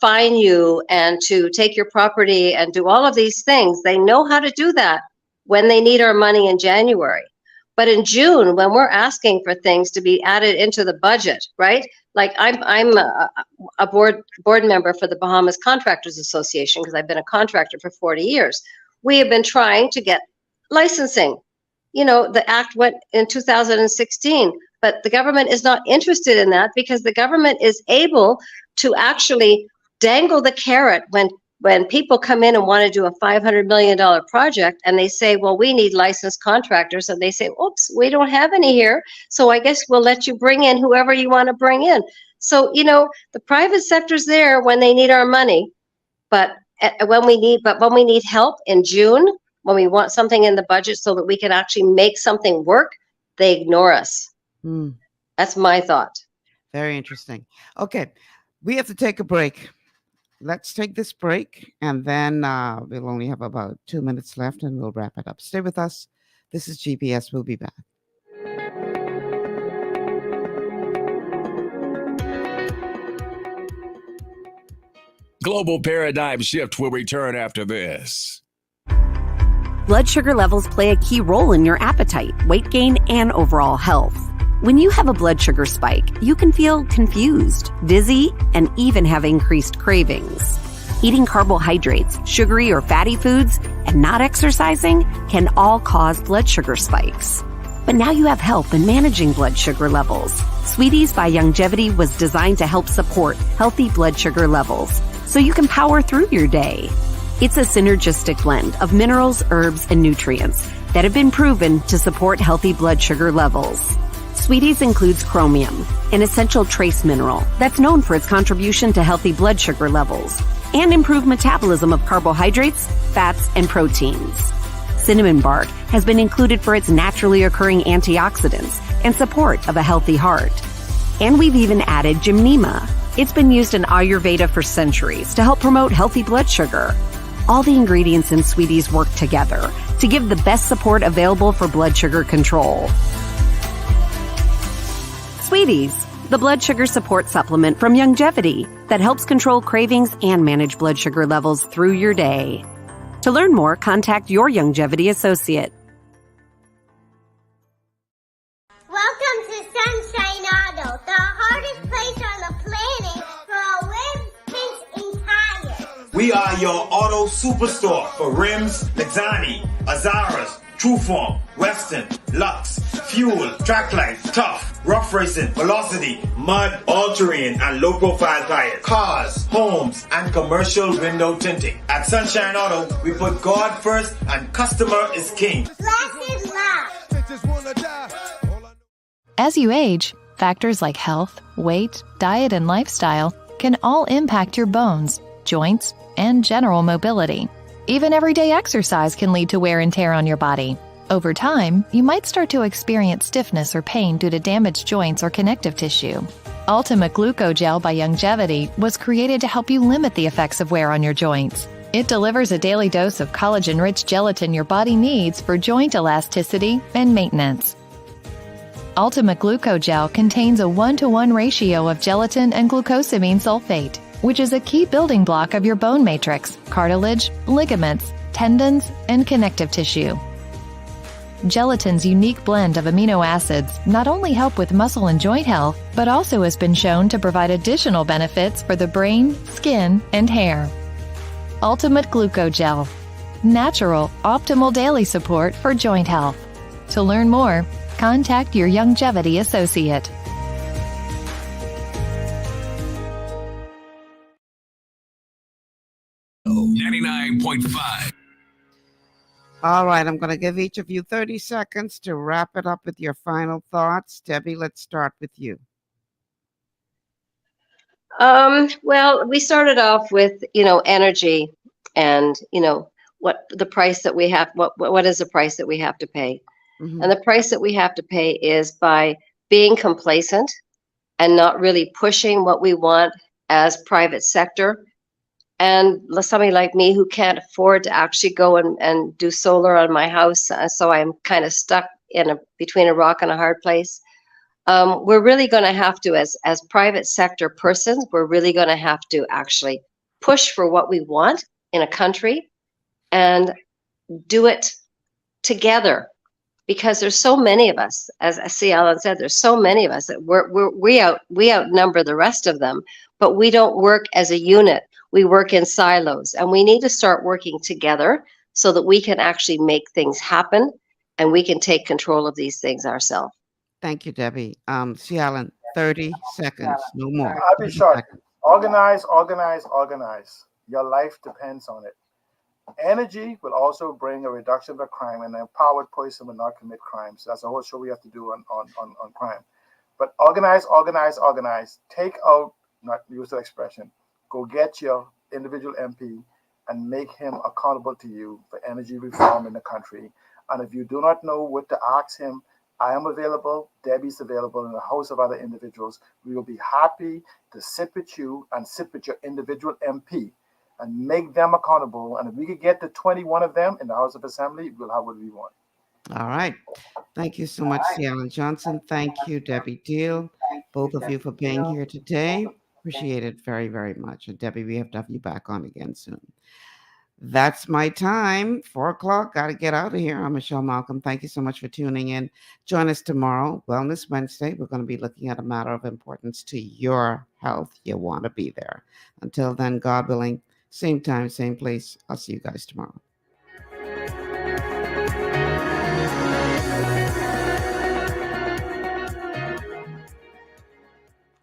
fine you and to take your property and do all of these things. They know how to do that when they need our money in January. But in June, when we're asking for things to be added into the budget, right? Like I'm a board member for the Bahamas Contractors Association because I've been a contractor for 40 years. We have been trying to get licensing. You know, the act went in 2016, but the government is not interested in that because the government is able to actually dangle the carrot when people come in and want to do a $500 million project and they say, well, we need licensed contractors. And they say, oops, we don't have any here. So I guess we'll let you bring in whoever you want to bring in. So, you know, the private sector's there when they need our money. But when we need help in June, when we want something in the budget so that we can actually make something work, they ignore us. That's my thought. Very interesting. Okay, we have to take a break. Let's take this break, and then we'll only have about 2 minutes left, and we'll wrap it up. Stay with us. This is GPS. We'll be back. Global Paradigm Shift will return after this. Blood sugar levels play a key role in your appetite, weight gain, and overall health. When you have a blood sugar spike, you can feel confused, dizzy, and even have increased cravings. Eating carbohydrates, sugary or fatty foods, and not exercising can all cause blood sugar spikes. But now you have help in managing blood sugar levels. Sweeties by Longevity was designed to help support healthy blood sugar levels so you can power through your day. It's a synergistic blend of minerals, herbs, and nutrients that have been proven to support healthy blood sugar levels. Sweeties includes chromium, an essential trace mineral that's known for its contribution to healthy blood sugar levels and improved metabolism of carbohydrates, fats, and proteins. Cinnamon bark has been included for its naturally occurring antioxidants and support of a healthy heart. And we've even added gymnema. It's been used in Ayurveda for centuries to help promote healthy blood sugar. All the ingredients in Sweeties work together to give the best support available for blood sugar control. Sweeties, the blood sugar support supplement from Longevity that helps control cravings and manage blood sugar levels through your day. To learn more, contact your Longevity associate. Welcome to Sunshine Auto, the hardest place on the planet for rims, paints, and tires. We are your auto superstore for rims, Lexani, Azaras, Trueform, Western, Lux, Fuel, Tracklight, Tough, Rough Racing, Velocity, Mud, All-Terrain, and low-profile tires. Cars, homes, and commercial window tinting. At Sunshine Auto, we put God first and customer is king. Blessed love. As you age, factors like health, weight, diet, and lifestyle can all impact your bones, joints, and general mobility. Even everyday exercise can lead to wear and tear on your body. Over time, you might start to experience stiffness or pain due to damaged joints or connective tissue. Ultimate Glucogel by Youngevity was created to help you limit the effects of wear on your joints. It delivers a daily dose of collagen-rich gelatin your body needs for joint elasticity and maintenance. Ultimate Glucogel contains a 1-to-1 ratio of gelatin and glucosamine sulfate, which is a key building block of your bone matrix, cartilage, ligaments, tendons, and connective tissue. Gelatin's unique blend of amino acids not only help with muscle and joint health, but also has been shown to provide additional benefits for the brain, skin, and hair. Ultimate Glucogel. Natural, optimal daily support for joint health. To learn more, contact your Youngevity associate. Oh, 99.5. All right, I'm going to give each of you 30 seconds to wrap it up with your final thoughts. Debbie, let's start with you. Well, we started off with, energy and, what the price that we have, what is the price that we have to pay? Mhm. And the price that we have to pay is by being complacent and not really pushing what we want as private sector. And somebody like me who can't afford to actually go and do solar on my house, so I'm kind of stuck between a rock and a hard place. We're really going to have to, as private sector persons, we're really going to have to actually push for what we want in a country and do it together. Because there's so many of us, as C. Allen said, there's so many of us that we outnumber the rest of them, but we don't work as a unit. We work in silos, and we need to start working together so that we can actually make things happen and we can take control of these things ourselves. Thank you, Debbie. C. Allen, 30 seconds, no more. I'll be 30 short. seconds. Organize, organize, organize. Your life depends on it. Energy will also bring a reduction of crime, and an empowered person will not commit crimes. That's a whole show we have to do on crime. But organize, organize, organize. Take out, not use the expression, go get your individual MP and make him accountable to you for energy reform in the country. And if you do not know what to ask him, I am available, Debbie's available, and a host of other individuals. We will be happy to sit with you and sit with your individual MP and make them accountable. And if we could get to 21 of them in the House of Assembly, we'll have what we want. All right. Thank you so much, C. Allen Johnson. Thank you, Debbie Deal, both of you for being here today. Appreciate it very, very much. And Debbie, we have to have you back on again soon. That's my time. 4:00. Got to get out of here. I'm Michelle Malcolm. Thank you so much for tuning in. Join us tomorrow, Wellness Wednesday. We're going to be looking at a matter of importance to your health. You want to be there. Until then, God willing, same time, same place. I'll see you guys tomorrow.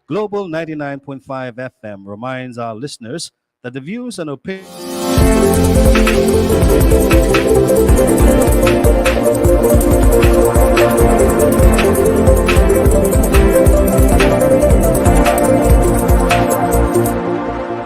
Global 99.5 FM reminds our listeners that the views and opinions